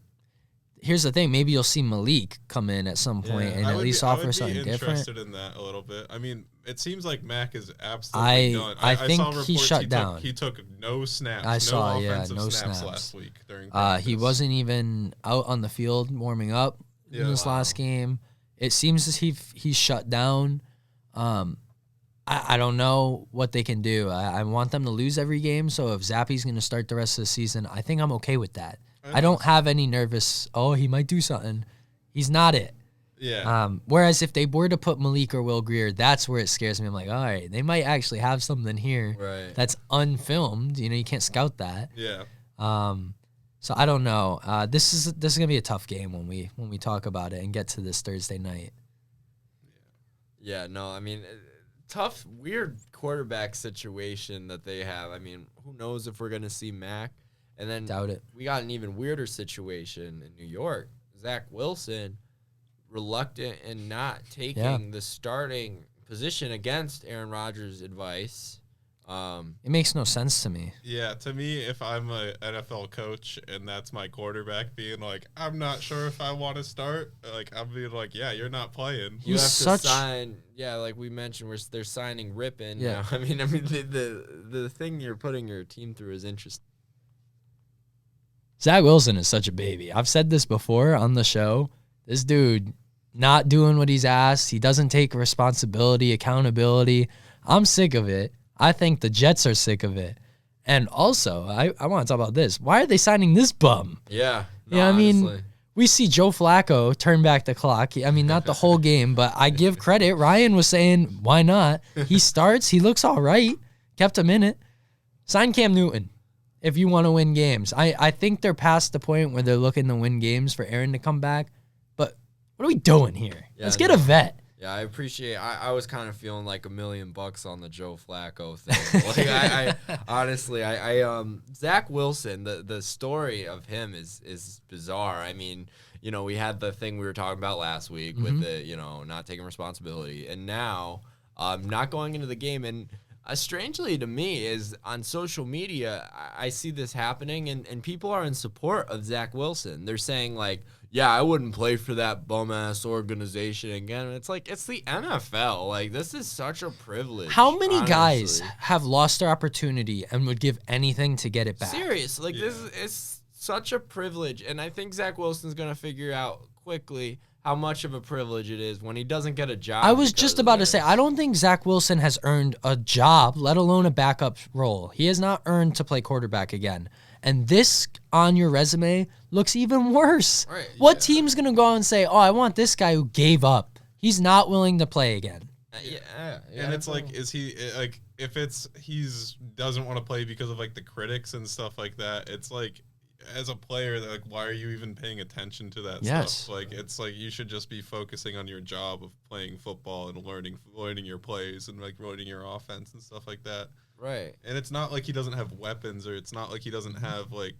here's the thing. Maybe you'll see Malik come in at some point and at least offer something different. I would be interested in that a little bit. I mean, it seems like Mac is absolutely done. I think saw he shut down. He took no snaps. I saw, no snaps last week during practice. He wasn't even out on the field warming up in this last game. It seems as he's shut down. I don't know what they can do. I want them to lose every game, so if Zappy's going to start the rest of the season, I think I'm okay with that. I don't have any nervous, he might do something. He's not it. Yeah. Whereas if they were to put Malik or Will Grier, that's where it scares me. I'm like, all right, they might actually have something here that's unfilmed. You can't scout that. Yeah. So I don't know. This is gonna be a tough game when we talk about it and get to this Thursday night. Yeah, no, I mean, tough, weird quarterback situation that they have. I mean, who knows if we're gonna see Mac? And then Doubt it. We got an even weirder situation in New York. Zach Wilson, reluctant and not taking the starting position against Aaron Rodgers' advice. It makes no sense to me. Yeah, to me, if I'm an NFL coach and that's my quarterback being like, I'm not sure if I want to start, like, I'm being like, yeah, you're not playing. You have to sign, like we mentioned, they're signing Rippin. Yeah. Now. I mean, the thing you're putting your team through is interesting. Zach Wilson is such a baby. I've said this before on the show. This dude not doing what he's asked. He doesn't take responsibility, accountability. I'm sick of it. I think the Jets are sick of it. And also, I want to talk about this. Why are they signing this bum? Yeah. No, I mean, we see Joe Flacco turn back the clock. I mean, not the whole game, but I give credit. Ryan was saying, why not? He starts. He looks all right. Kept him in it. Sign Cam Newton if you want to win games. I think they're past the point where they're looking to win games for Aaron to come back. But what are we doing here? Let's get a vet. Yeah, I appreciate. I was kind of feeling like $1 million on the Joe Flacco thing. Like I honestly, Zach Wilson. The story of him is bizarre. I mean, we had the thing we were talking about last week with the not taking responsibility, and now not going into the game. And strangely to me is on social media, I see this happening, and people are in support of Zach Wilson. They're saying like, yeah, I wouldn't play for that bum-ass organization again. And it's like, it's the NFL. Like, this is such a privilege. How many guys have lost their opportunity and would give anything to get it back? Seriously. Like, this is such a privilege. And I think Zach Wilson's going to figure out quickly how much of a privilege it is when he doesn't get a job. I was just about to say, I don't think Zach Wilson has earned a job, let alone a backup role. He has not earned to play quarterback again. And this on your resume looks even worse. Right, what team's going to go out and say, oh, I want this guy who gave up. He's not willing to play again. Yeah. And it's like, is he like, if he's doesn't want to play because of like the critics and stuff like that, it's like, as a player, like, why are you even paying attention to that stuff? Like, it's like you should just be focusing on your job of playing football and learning your plays and like learning your offense and stuff like that. Right. And it's not like he doesn't have weapons, or it's not like he doesn't have like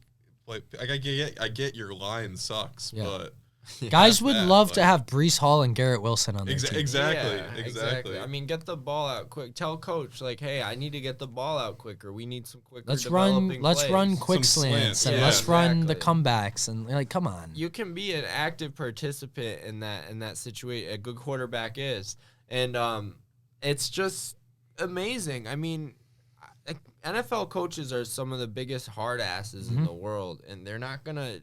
I get your line sucks, but guys would love to have Breece Hall and Garrett Wilson on their team. Exactly. I mean, get the ball out quick. Tell coach like, hey, I need to get the ball out quicker. We need some quicker. Let's run quick slants and let's run the comebacks and like, come on. You can be an active participant in that situation. A good quarterback is, and it's just amazing. I mean, NFL coaches are some of the biggest hard asses in the world, and they're not gonna,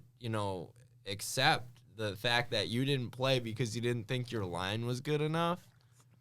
accept the fact that you didn't play because you didn't think your line was good enough.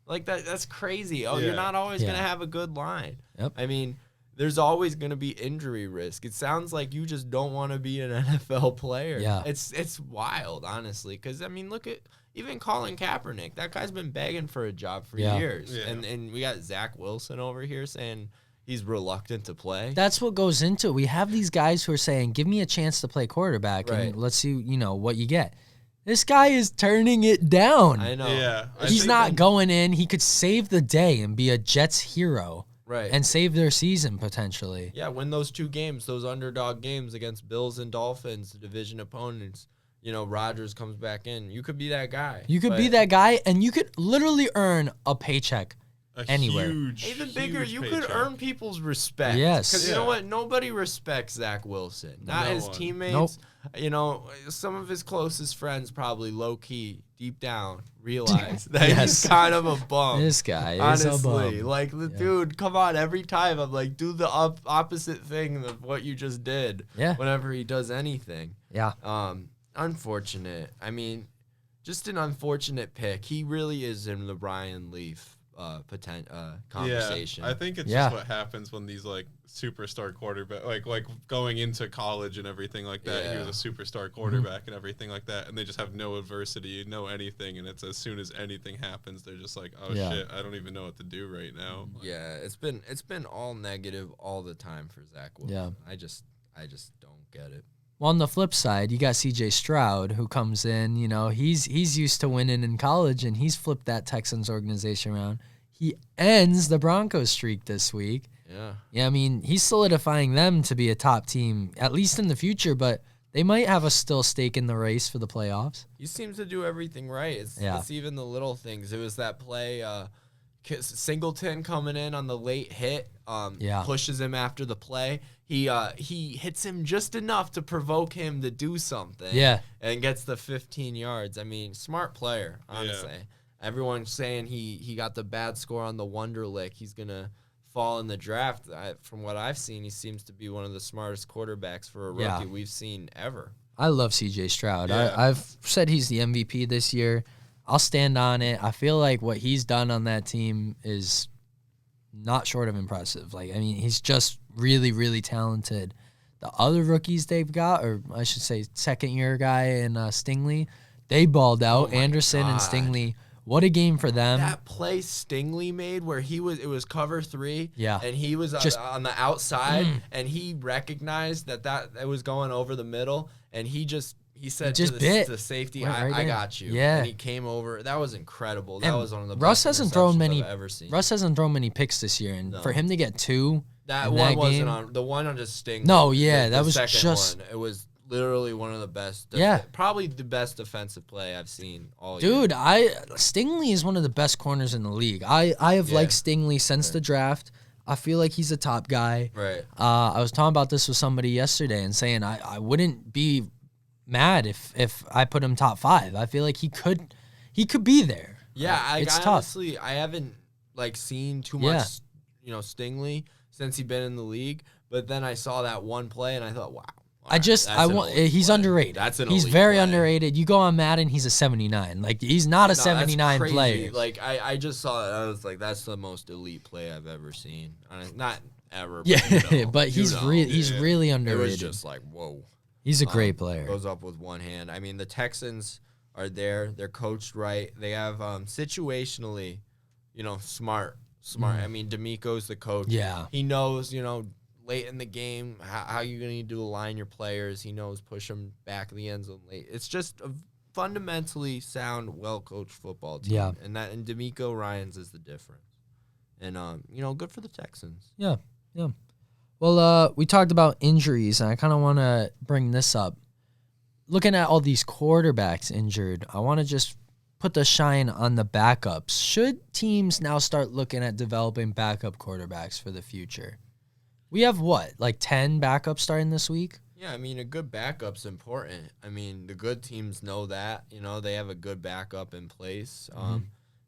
Like that's crazy. Oh, you're not always gonna have a good line. Yep. I mean, there's always gonna be injury risk. It sounds like you just don't want to be an NFL player. Yeah. It's wild, honestly, because I mean, look at even Colin Kaepernick. That guy's been begging for a job for years, and we got Zach Wilson over here saying he's reluctant to play. That's what goes into it. We have these guys who are saying, give me a chance to play quarterback, and let's see, what you get. This guy is turning it down. I know. Yeah. He's not going in. He could save the day and be a Jets hero. Right. And save their season, potentially. Yeah, win those 2 games, those underdog games against Bills and Dolphins, division opponents. Rodgers comes back in. You could be that guy. You could be that guy, and you could literally earn a paycheck. Anywhere. Even bigger, you could earn people's respect. Yes. Because you know what? Nobody respects Zach Wilson. Not his teammates. Nope. Some of his closest friends probably low-key, deep down, realize that he's kind of a bum. This guy honestly, is a bum. Like, the dude, come on. Every time I'm like, do the opposite thing of what you just did. Yeah. Whenever he does anything. Yeah. Unfortunate. I mean, just an unfortunate pick. He really is in the Ryan Leaf conversation. Yeah, I think it's just what happens when these like superstar quarterback, like going into college and everything like that. He was a superstar quarterback and everything like that, and they just have no adversity, no anything, and it's as soon as anything happens, they're just like, oh shit, I don't even know what to do right now. Yeah, it's been all negative all the time for Zach Wilson. Yeah, I just don't get it. Well, on the flip side, you got C.J. Stroud, who comes in. You know, he's used to winning in college, and he's flipped that Texans organization around. He ends the Broncos streak this week. Yeah, I mean, he's solidifying them to be a top team, at least in the future, but they might have a still stake in the race for the playoffs. He seems to do everything right. It's even the little things. It was that play, Singleton coming in on the late hit, pushes him after the play. He hits him just enough to provoke him to do something. And gets the 15 yards. I mean, smart player, honestly. Everyone's saying he got the bad score on the Wonderlic. He's going to fall in the draft. From what I've seen, he seems to be one of the smartest quarterbacks for a rookie we've seen ever. I love C.J. Stroud. I've said he's the MVP this year. I'll stand on it. I feel like what he's done on that team is not short of impressive. Like, I mean, he's just really, really talented. The other rookies they've got, or I should say second-year guy in Stingley, they balled out. Anderson and Stingley. What a game for them. That play Stingley made where it was cover 3. And he was just on the outside, and he recognized that it was going over the middle, and he said to the safety, I got you. Yeah. And he came over. That was incredible. That was one of the best interceptions I've ever seen. Russ hasn't thrown many picks this year, and for him to get 2 that one wasn't on the one on just Stingley. No, that was second just one. It was literally one of the best. Probably the best defensive play I've seen all year. Dude, Stingley is one of the best corners in the league. I have liked Stingley since the draft. I feel like he's a top guy. Right. I was talking about this with somebody yesterday and saying I wouldn't be mad if I put him top 5. I feel like he could be there. Yeah, it's tough. Honestly, I haven't seen too much, Stingley since he's been in the league. But then I saw that one play and I thought, wow. He's underrated. He's very underrated. You go on Madden, he's a 79. Like, he's not a 79 player. Like, I just saw it. I was like, that's the most elite play I've ever seen. Not ever. But, but he's really underrated. It was just like, whoa. He's a great player. Goes up with one hand. I mean, the Texans are there. They're coached right. They have situationally, smart. I mean, D'Amico's the coach. Yeah. He knows, late in the game, how you're going to need to align your players. He knows push them back in the end zone late. It's just a fundamentally sound, well-coached football team. Yeah. And D'Amico Ryans is the difference. And, good for the Texans. Yeah. Well, we talked about injuries, and I kind of want to bring this up. Looking at all these quarterbacks injured, I want to just put the shine on the backups. Should teams now start looking at developing backup quarterbacks for the future? We have 10 backups starting this week? Yeah, I mean, a good backup's important. I mean, the good teams know that. They have a good backup in place.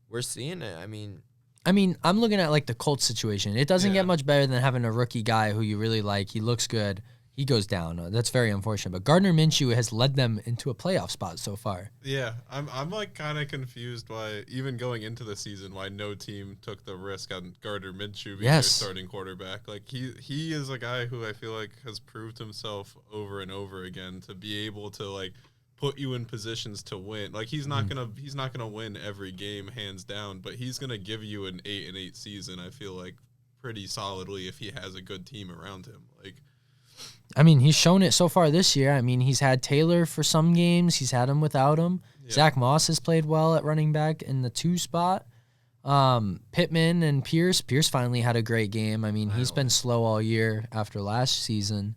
We're seeing it. I mean, I'm looking at, the Colts situation. It doesn't get much better than having a rookie guy who you really like. He looks good. He goes down. That's very unfortunate. But Gardner Minshew has led them into a playoff spot so far. Yeah, I'm kind of confused why, even going into the season, why no team took the risk on Gardner Minshew being their starting quarterback. Like, he is a guy who I feel like has proved himself over and over again to be able to, put you in positions to win. Like, he's not gonna win every game hands down, but he's gonna give you an 8-8 season. I feel like pretty solidly if he has a good team around him. He's shown it so far this year. He's had Taylor for some games. He's had him without him. Yeah. Zach Moss has played well at running back in the 2 spot. Pittman and Pierce. Pierce finally had a great game. He's been slow all year after last season.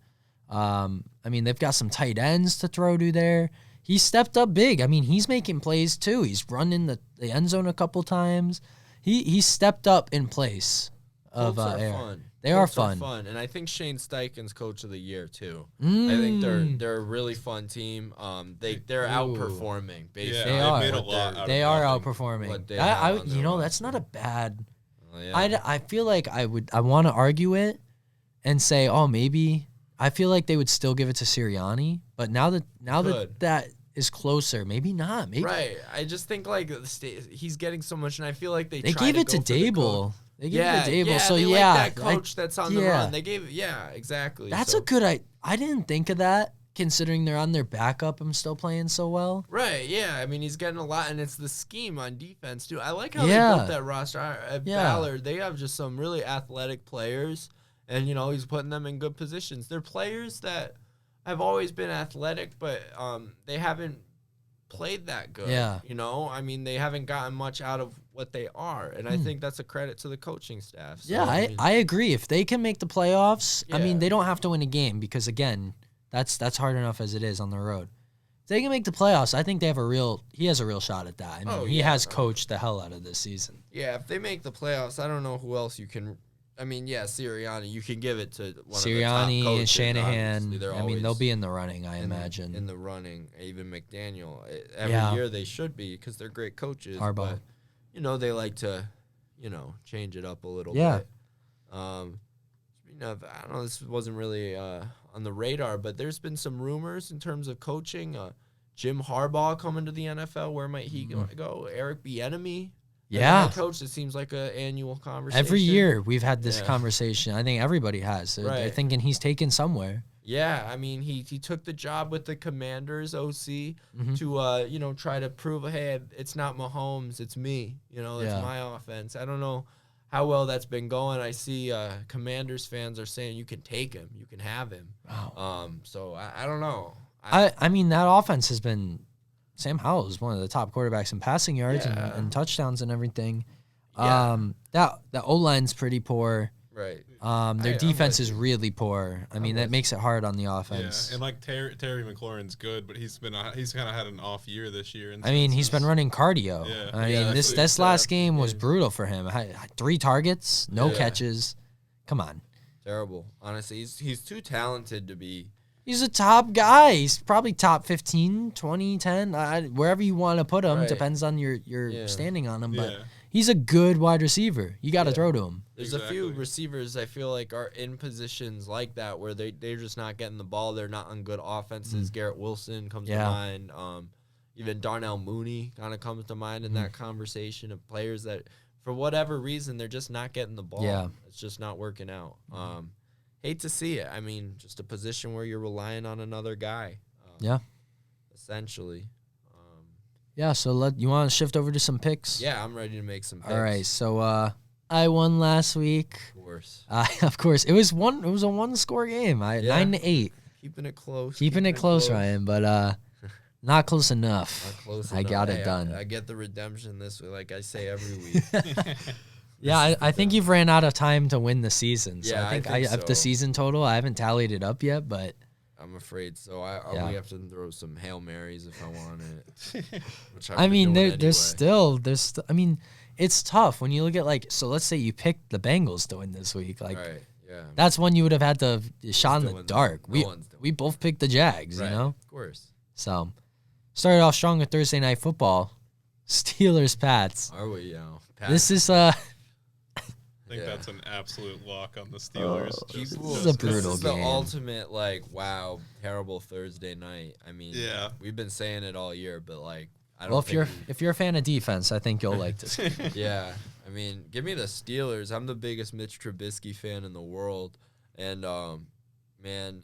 They've got some tight ends to throw to there. He stepped up big. He's making plays too. He's run in the end zone a couple times. He stepped up in place of air. Fun. They are fun. And I think Shane Steichen's coach of the year too. I think they're a really fun team. They're outperforming basically. They are outperforming. That's not a bad. I feel like I want to argue it and say, maybe I feel like they would still give it to Sirianni, but now that is closer, maybe not. Maybe. Right. I just think he's getting so much, and I feel like they gave it to Dable. They gave it to Dable. Yeah, so they like that coach that's on the run. They gave exactly. That's a good I didn't think of that, considering they're on their backup and still playing so well. Right, yeah. He's getting a lot, and it's the scheme on defense, too. I like how they built that roster. At Ballard, they have just some really athletic players, And, he's putting them in good positions. They're players that have always been athletic, but they haven't played that good. Yeah. I mean, they haven't gotten much out of what they are. And I think that's a credit to the coaching staff. So, yeah, I agree. If they can make the playoffs, Yeah. I mean, they don't have to win a game because, again, that's hard enough as it is on the road. If they can make the playoffs, I think he has a real shot at that. I mean, he has coached the hell out of this season. Yeah, if they make the playoffs, I don't know who else you can. I mean, Sirianni, you can give it to one Sirianni of the top coaches. and Shanahan. They're I mean, they'll be in the running, I imagine. In the running, even McDaniel. Every year they should be because they're great coaches. Harbaugh. But, they like to, change it up a little Yeah. bit. I don't know, this wasn't really on the radar, but there's been some rumors in terms of coaching. Jim Harbaugh coming to the NFL. Where might he go? Eric Bieniemy. Yeah. Coach, it seems like an annual conversation. Every year we've had this conversation. I think everybody has. They're thinking he's taken somewhere. Yeah, I mean, he took the job with the Commanders OC to, try to prove, hey, it's not Mahomes, it's me. It's my offense. I don't know how well that's been going. I see Commanders fans are saying you can take him, you can have him. Wow. So I don't know. I mean, that offense has been – Sam Howell is one of the top quarterbacks in passing yards and touchdowns and everything. Yeah. The O-line's pretty poor. Right. Their defense is really poor. I mean, that makes it hard on the offense. Yeah, and like Terry McLaurin's good, but he's kind of had an off year this year. I mean, he's been running cardio. Yeah. I mean, this last game was brutal for him. 3 targets, no catches. Come on. Terrible. Honestly, he's too talented to be. He's a top guy. He's probably top 15, 20, 10, wherever you want to put him. Right. Depends on your standing on him, but he's a good wide receiver. You got to throw to him. There's a few receivers I feel like are in positions like that where they're just not getting the ball. They're not on good offenses. Garrett Wilson comes to mind. Even Darnell Mooney kind of comes to mind in that conversation of players that, for whatever reason, they're just not getting the ball. Yeah. It's just not working out. Hate to see it. I mean, just a position where you're relying on another guy. Essentially. Yeah, so you want to shift over to some picks? Yeah, I'm ready to make some picks. All right, so I won last week. Of course. Of course. It was a 1-score game. 9-8. Keeping it close. Keeping it close, Ryan, but not close enough. Not close I enough. got it done. I get the redemption this week, like I say every week. Yeah, I think you've ran out of time to win the season. So Yeah, I think I think have the so. season total. I haven't tallied it up yet, but I'm afraid so. I only have to throw some Hail Marys if I want it. Which I mean, there's still. I mean, it's tough when you look at so let's say you picked the Bengals to win this week. Right. Yeah. That's one you would have had to shot in the dark. No We both picked the Jags, right. you know? Of course. So, started off strong with Thursday Night Football. Steelers, Pats. Are we, This is I think that's an absolute lock on the Steelers. This is a brutal This is game. the ultimate, wow, terrible Thursday night. I mean, we've been saying it all year, but, I don't well, think if you're a fan of defense, I think you'll like this game. Yeah. I mean, give me the Steelers. I'm the biggest Mitch Trubisky fan in the world. And, man,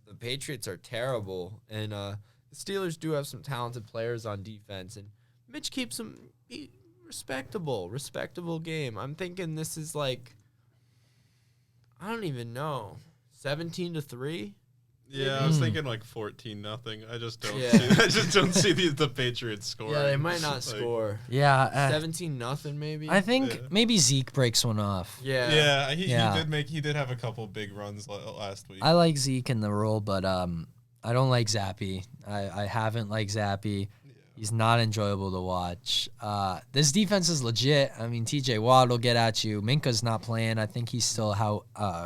the Patriots are terrible. And the Steelers do have some talented players on defense. And Mitch keeps them respectable game. I'm thinking this is I don't even know, 17-3. Yeah, I was thinking 14-0. I just don't. I just don't see the Patriots scoring. Yeah, they might not score. Yeah, 17-0 maybe. I think maybe Zeke breaks one off. Yeah. He did have a couple big runs last week. I like Zeke in the role, but I don't like Zappy. I haven't liked Zappy. He's not enjoyable to watch. This defense is legit. I mean, TJ Watt will get at you. Minka's not playing. I think he's still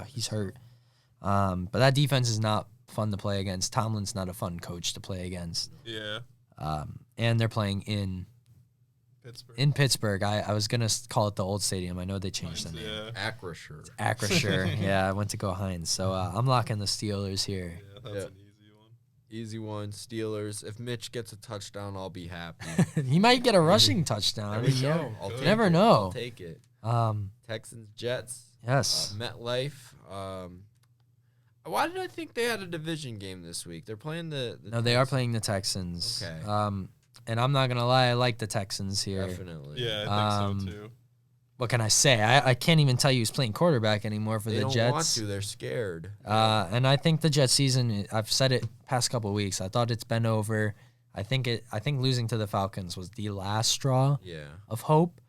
he's hurt. But that defense is not fun to play against. Tomlin's not a fun coach to play against. Yeah. And they're playing in Pittsburgh. I was going to call it the old stadium. I know they changed the name. Yeah. Acrisure. Yeah, I went to go Heinz. So I'm locking the Steelers here. Yeah, that's an easy one. Easy one, Steelers. If Mitch gets a touchdown, I'll be happy. He might get a rushing touchdown. I'll never know. I'll take it. Texans, Jets. Yes. MetLife. Why did I think they had a division game this week? They're playing the No, they are playing the Texans. Okay. And I'm not going to lie, I like the Texans here. Definitely. Yeah, I think so too. what can I say? I can't even tell you who's playing quarterback anymore for the Jets. They don't want to. They're scared. And I think the Jets season, I've said it past couple of weeks, I thought it's been over. I think losing to the Falcons was the last straw of hope.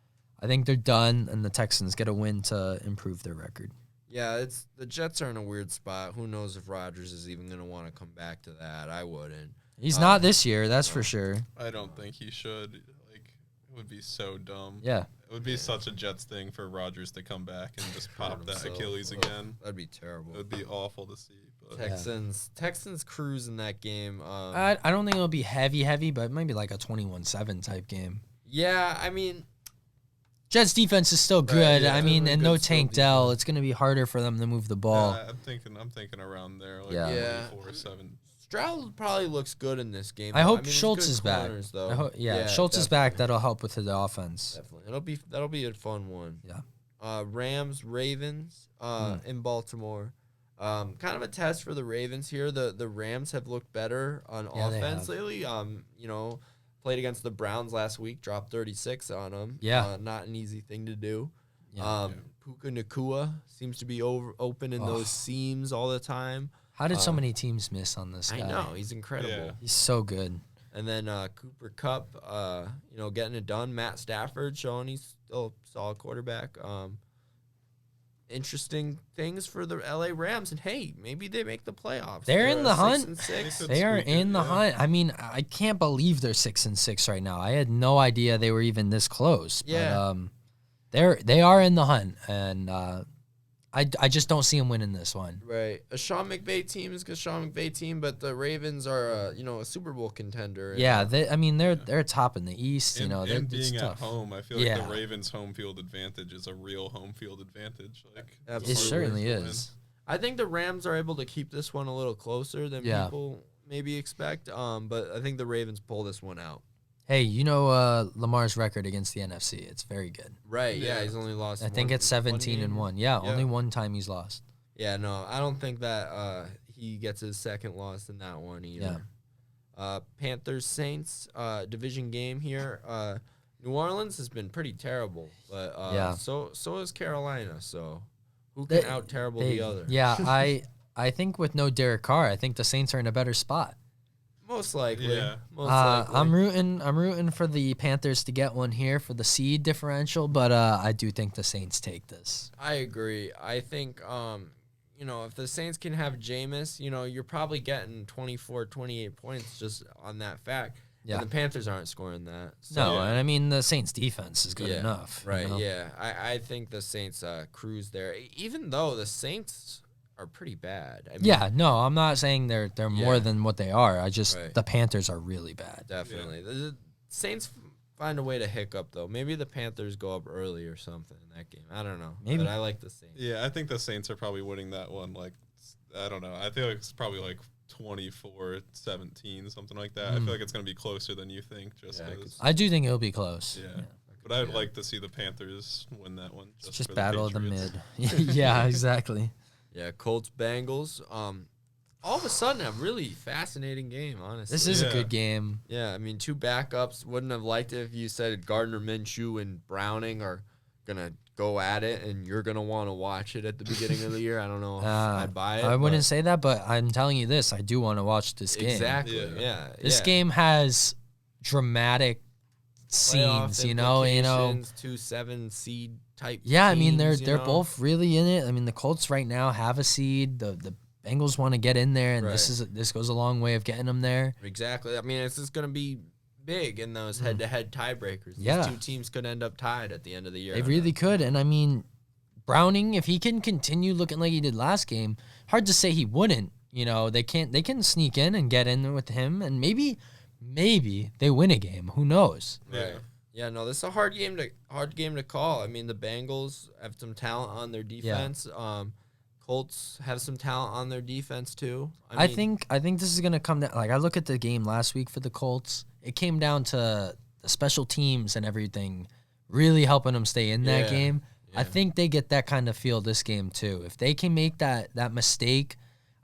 I think they're done, and the Texans get a win to improve their record. Yeah, the Jets are in a weird spot. Who knows if Rodgers is even going to want to come back to that? I wouldn't. He's not this year, that's for sure. I don't think he should. Like, it would be so dumb. Yeah. It would be such a Jets thing for Rodgers to come back and just pop that Achilles again. That'd be terrible. It would be awful to see. But. Texans cruise in that game. I don't think it'll be heavy, but it might be like a 21-7 type game. Yeah, I mean, Jets defense is still good. I mean, and no Tank Dell. It's going to be harder for them to move the ball. I'm thinking around there. Like 24-7. Stroud probably looks good in this game. I hope Schultz is back. Schultz definitely. is back. That'll help with the offense. Definitely. That'll be a fun one. Yeah. Rams, Ravens in Baltimore. Kind of a test for the Ravens here. The Rams have looked better on offense lately. Played against the Browns last week, dropped 36 on them. Yeah. Not an easy thing to do. Yeah. Puka Nacua seems to be open in those seams all the time. How did so many teams miss on this guy? I know. He's incredible. Yeah. He's so good. And then Cooper Kupp, getting it done. Matt Stafford showing he's still a solid quarterback. Interesting things for the LA Rams. And, hey, maybe they make the playoffs. They're in the hunt. 6-6. They are in the hunt. I mean, I can't believe they're 6-6 right now. I had no idea they were even this close. Yeah. But they are in the hunt, and I just don't see them winning this one. Right. A Sean McVay team is a Sean McVay team, but the Ravens are, a Super Bowl contender. Yeah, they're top in the East. And they're being at tough. home, I feel like the Ravens' home field advantage is a real home field advantage. It certainly is. I think the Rams are able to keep this one a little closer than people maybe expect. But I think the Ravens pull this one out. Hey, Lamar's record against the NFC. It's very good. Right, yeah, he's only lost. I think it's 17-1. Yeah, only one time he's lost. Yeah, no, I don't think that he gets his second loss in that one either. Yeah. Panthers Saints division game here. New Orleans has been pretty terrible, but so is Carolina. So who can out terrible the other? Yeah, I think with no Derek Carr, I think the Saints are in a better spot. Most likely. Yeah. I'm rooting for the Panthers to get one here for the seed differential, but I do think the Saints take this. I agree. I think if the Saints can have Jameis, you're probably getting 24, 28 points just on that fact. Yeah. And the Panthers aren't scoring that. So, and I mean the Saints defense is good enough. Right, yeah. I think the Saints cruise there. Even though the Saints are pretty bad. I'm not saying they're more than what they are. The Panthers are really bad. Definitely. The Saints find a way to hiccup though. Maybe the Panthers go up early or something in that game. I don't know. Maybe. But I like the Saints. Yeah, I think the Saints are probably winning that one. Like, I don't know. I feel like it's probably like 24-17, something like that. I feel like it's going to be closer than you think. I do think it'll be close. Yeah. But I would like to see the Panthers win that one. Just battle of the mid. Yeah, exactly. Yeah, Colts, Bengals. All of a sudden, a really fascinating game, honestly. This is a good game. Yeah, I mean, two backups. Wouldn't have liked it if you said Gardner Minshew and Browning are going to go at it, and you're going to want to watch it at the beginning of the year. I don't know if I'd buy it. I wouldn't say that, but I'm telling you this. I do want to watch this game. Exactly, yeah. This game has dramatic scenes, 2-7 seed type. Yeah, teams, I mean they're both really in it. I mean the Colts right now have a seed. The Bengals want to get in there, and this goes a long way of getting them there. Exactly. I mean it's just going to be big in those head-to-head tiebreakers. These two teams could end up tied at the end of the year. They really could, and I mean Browning, if he can continue looking like he did last game, hard to say he wouldn't. They can sneak in and get in with him, and maybe they win a game. Who knows? Right. Yeah, no, this is a hard game to call. I mean, the Bengals have some talent on their defense. Yeah. Colts have some talent on their defense too. I think this is gonna come down. Like I look at the game last week for the Colts, it came down to the special teams and everything really helping them stay in that game. Yeah. I think they get that kind of feel this game too. If they can make that mistake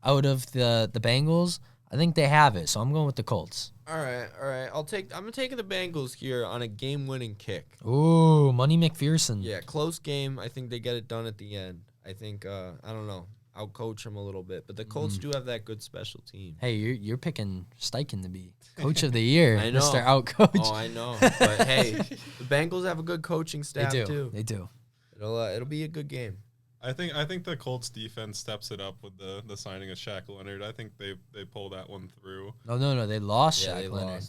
out of the Bengals, I think they have it. So I'm going with the Colts. All right. I'm taking the Bengals here on a game-winning kick. Ooh, Money McPherson. Yeah, close game. I think they get it done at the end. I think I don't know. I'll coach them a little bit, but the Colts do have that good special team. Hey, you're picking Steichen to be coach of the year, I know. Mr. Outcoach. Oh, I know. But hey, the Bengals have a good coaching staff too. They do. It'll be a good game. I think the Colts defense steps it up with the signing of Shaq Leonard. I think they pull that one through. No, they lost Shaq Leonard.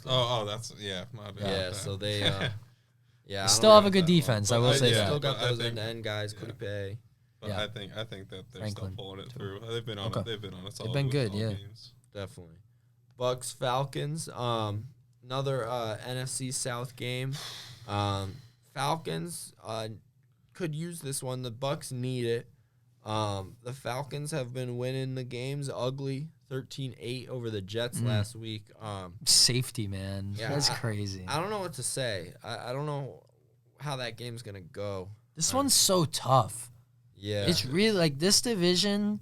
That's my bad. Yeah, so they they still have a good defense. I will say that. Still got those end guys, Coupe. But I think that they're still pulling it through. They've been on it. They've been good, games. Definitely. Bucks Falcons. Another NFC South game. Falcons could use this one. The Bucks need it. The Falcons have been winning the games ugly. 13-8 over the Jets last week. Safety, man. Yeah, that's crazy. I don't know what to say. I don't know how that game's going to go. This one's so tough. Yeah. It's really like this division,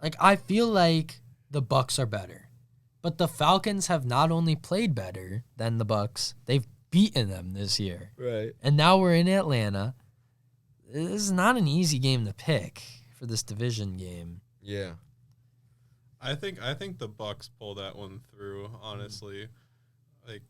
like I feel like the Bucks are better. But the Falcons have not only played better than the Bucks, they've beaten them this year. Right. And now we're in Atlanta. This is not an easy game to pick for this division game. Yeah. I think the Bucks pull that one through, honestly. Like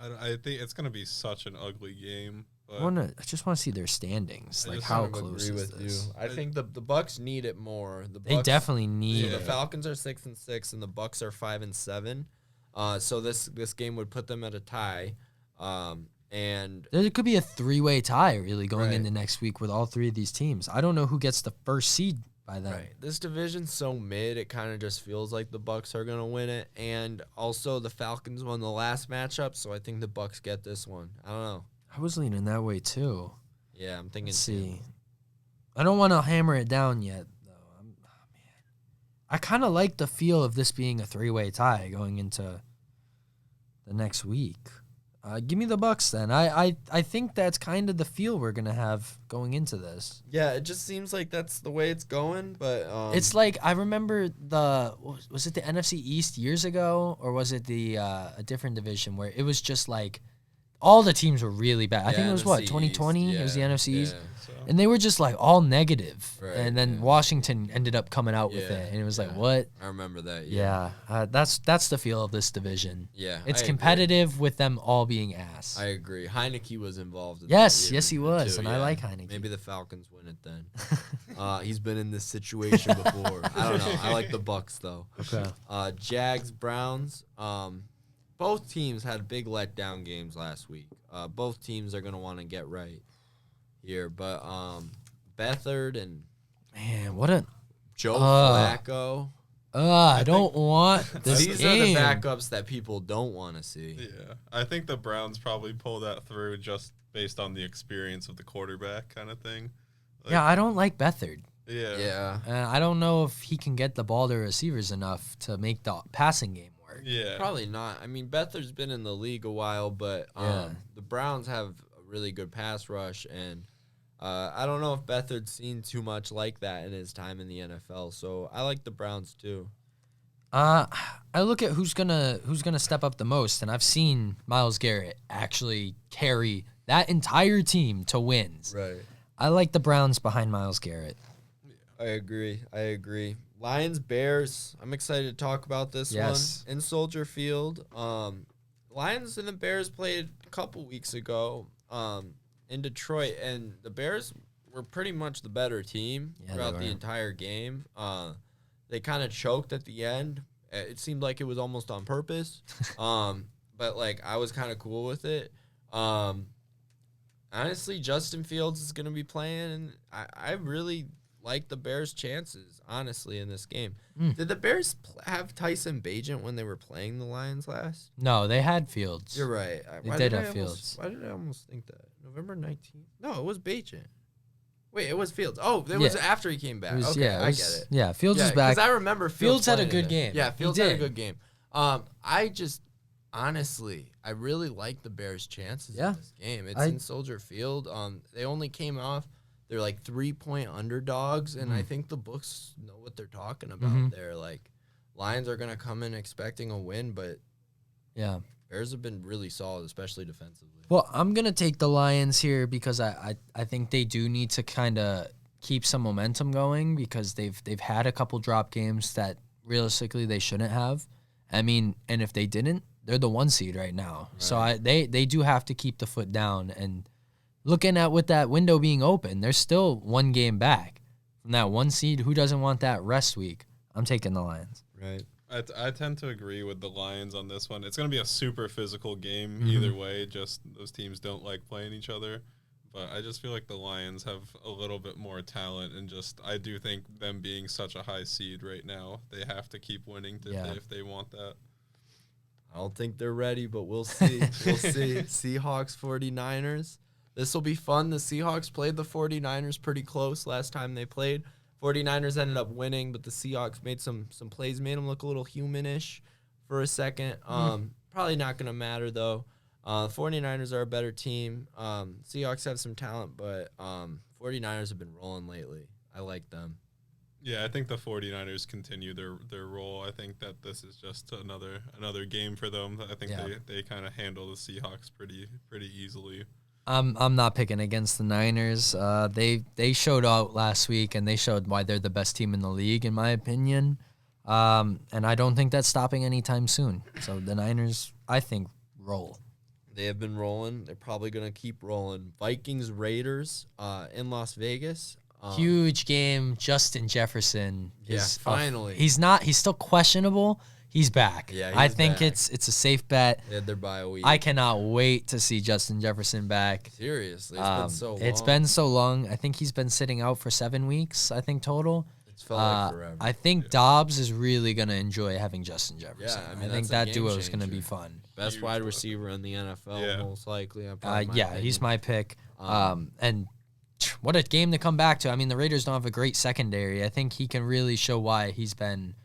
I think it's going to be such an ugly game. But I just want to see their standings. Like, how close is this? I think the Bucks need it more. They definitely need it. The Falcons are 6-6, and the Bucks are 5-7. So this game would put them at a tie. And there could be a 3-way tie, really, going into next week with all three of these teams. I don't know who gets the first seed by then. Right. This division's so mid, it kind of just feels like the Bucks are going to win it. And also, the Falcons won the last matchup, so I think the Bucks get this one. I don't know. I was leaning that way too. Yeah, I'm thinking. Let's see, I don't want to hammer it down yet, though. Man, I kind of like the feel of this being a 3-way tie going into the next week. Give me the Bucks then. I think that's kind of the feel we're gonna have going into this. Yeah, it just seems like that's the way it's going. But it's like I remember was it the NFC East years ago, or was it the a different division where it was just like. All the teams were really bad. I think it was, 2020? It was the NFC East. And they were just, like, all negative. Right, and then Washington ended up coming out with it. And it was like, what? I remember that, Yeah. That's the feel of this division. Yeah. It's competitive with them all being ass. I agree. Heineke was involved in Yes, he was. And I like Heineke. Maybe the Falcons win it then. He's been in this situation before. I don't know. I like the Bucks, though. Okay. Jags, Browns. Both teams had big letdown games last week. Both teams are going to want to get right here. But Beathard and Joe Flacco. I don't want this These game. are the backups that people don't want to see. Yeah. I think the Browns probably pull that through just based on the experience of the quarterback kind of thing. Like, yeah, I don't like Beathard. Yeah. I don't know if he can get the ball to receivers enough to make the passing game. Yeah, probably not. I mean, Beathard's been in the league a while, but the Browns have a really good pass rush, and I don't know if Beathard's seen too much like that in his time in the NFL. So I like the Browns too. I look at who's gonna step up the most, and I've seen Myles Garrett actually carry that entire team to wins. Right. I like the Browns behind Myles Garrett. I agree. Lions, Bears. I'm excited to talk about this one in Soldier Field. Lions and the Bears played a couple weeks ago in Detroit, and the Bears were pretty much the better team throughout the entire game. They kind of choked at the end. It seemed like it was almost on purpose, but like I was kind of cool with it. Honestly, Justin Fields is going to be playing, and I really like the Bears' chances, honestly, in this game. Did the Bears have Tyson Bagent when they were playing the Lions last? No, they had Fields. You're right. They did have Fields. Why did I almost think that? November 19th? No, it was Bagent. Wait, it was Fields. Oh, it was after he came back. I get it. Yeah, Fields is back. Because I remember Fields had a good game. Yeah, Fields had a good game. I just, honestly, I really like the Bears' chances in this game. It's in Soldier Field. They only came off. They're like 3-point underdogs, and I think the books know what they're talking about there. Like, Lions are going to come in expecting a win, but Bears have been really solid, especially defensively. Well, I'm going to take the Lions here because I think they do need to kind of keep some momentum going because they've had a couple drop games that realistically they shouldn't have. I mean, and if they didn't, they're the 1 seed right now. Right. So they do have to keep the foot down. And looking at with that window being open, they're still 1 game back from that 1 seed. Who doesn't want that rest week? I'm taking the Lions. Right. I tend to agree with the Lions on this one. It's going to be a super physical game either way. Just those teams don't like playing each other. But I just feel like the Lions have a little bit more talent, and just I do think them being such a high seed right now, they have to keep winning if they want that. I don't think they're ready, but we'll see. We'll see. Seahawks, 49ers. This will be fun. The Seahawks played the 49ers pretty close last time they played. 49ers ended up winning, but the Seahawks made some plays, made them look a little humanish for a second. Probably not going to matter, though. 49ers are a better team. Seahawks have some talent, but 49ers have been rolling lately. I like them. Yeah, I think the 49ers continue their role. I think that this is just another game for them. I think they kind of handle the Seahawks pretty easily. I'm not picking against the Niners. They showed out last week, and they showed why they're the best team in the league, in my opinion. And I don't think that's stopping anytime soon. So the Niners, I think, roll. They have been rolling. They're probably going to keep rolling. Vikings, Raiders in Las Vegas. Huge game. Justin Jefferson. Finally. He's still questionable. He's back. Yeah, I think it's a safe bet. They had their bye week. I cannot wait to see Justin Jefferson back. Seriously, it's been so long. It's been so long. I think he's been sitting out for 7 weeks, I think, total. It's felt like forever. I think Dobbs is really going to enjoy having Justin Jefferson. Yeah, I think that duo is going to be fun. Best wide receiver in the NFL, most likely. He's my pick. And what a game to come back to. I mean, the Raiders don't have a great secondary. I think he can really show why he's been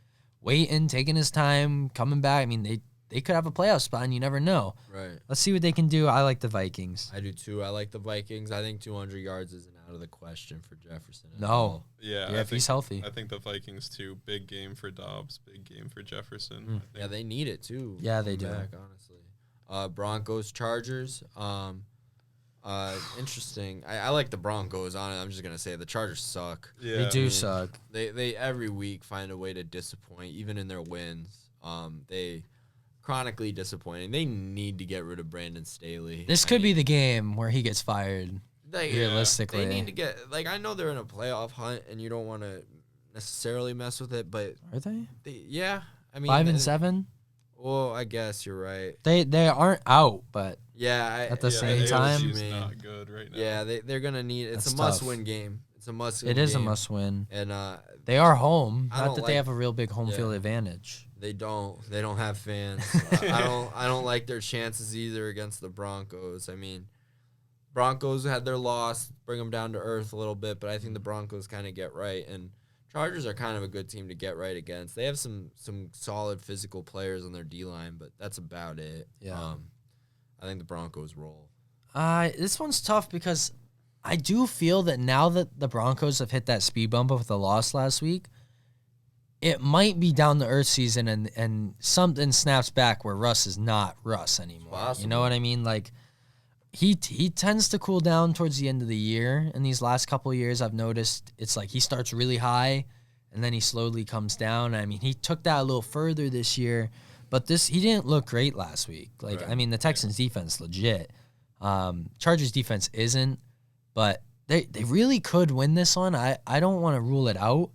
waiting, taking his time, coming back. I mean, they could have a playoff spot, and you never know. Right. Let's see what they can do. I like the Vikings. I do, too. I like the Vikings. I think 200 yards isn't out of the question for Jefferson. No. Yeah, if he's healthy. I think the Vikings, too. Big game for Dobbs. Big game for Jefferson. Yeah, they need it, too. Yeah, they do. Honestly. Broncos, Chargers. Interesting. I like the Broncos on it. I'm just gonna say the Chargers suck. Yeah. They do suck. They every week find a way to disappoint, even in their wins. They chronically disappointing. They need to get rid of Brandon Staley. This could be the game where he gets fired. Realistically, they need to get I know they're in a playoff hunt, and you don't want to necessarily mess with it, but are they? Yeah, I mean 5-7. Well, I guess you're right. They aren't out, but at the same time, it's not good right now. Yeah, they're gonna need. It's a must-win game. It's a must-win. It is a must-win, and they are home. Not that they have a real big home field advantage. They don't. They don't have fans. I don't like their chances either against the Broncos. I mean, Broncos had their loss, bring them down to earth a little bit, but I think the Broncos kind of get right, and Chargers are kind of a good team to get right against. They have some solid physical players on their D-line, but that's about it. Yeah. I think the Broncos roll. This one's tough because I do feel that now that the Broncos have hit that speed bump with the loss last week, it might be down the earth season and something snaps back where Russ is not Russ anymore. You know what I mean? Like, he tends to cool down towards the end of the year. In these last couple of years, I've noticed it's like he starts really high and then he slowly comes down. I mean, he took that a little further this year, but he didn't look great last week. Like, right. I mean, the Texans defense legit. Chargers defense isn't, but they really could win this one. I don't want to rule it out.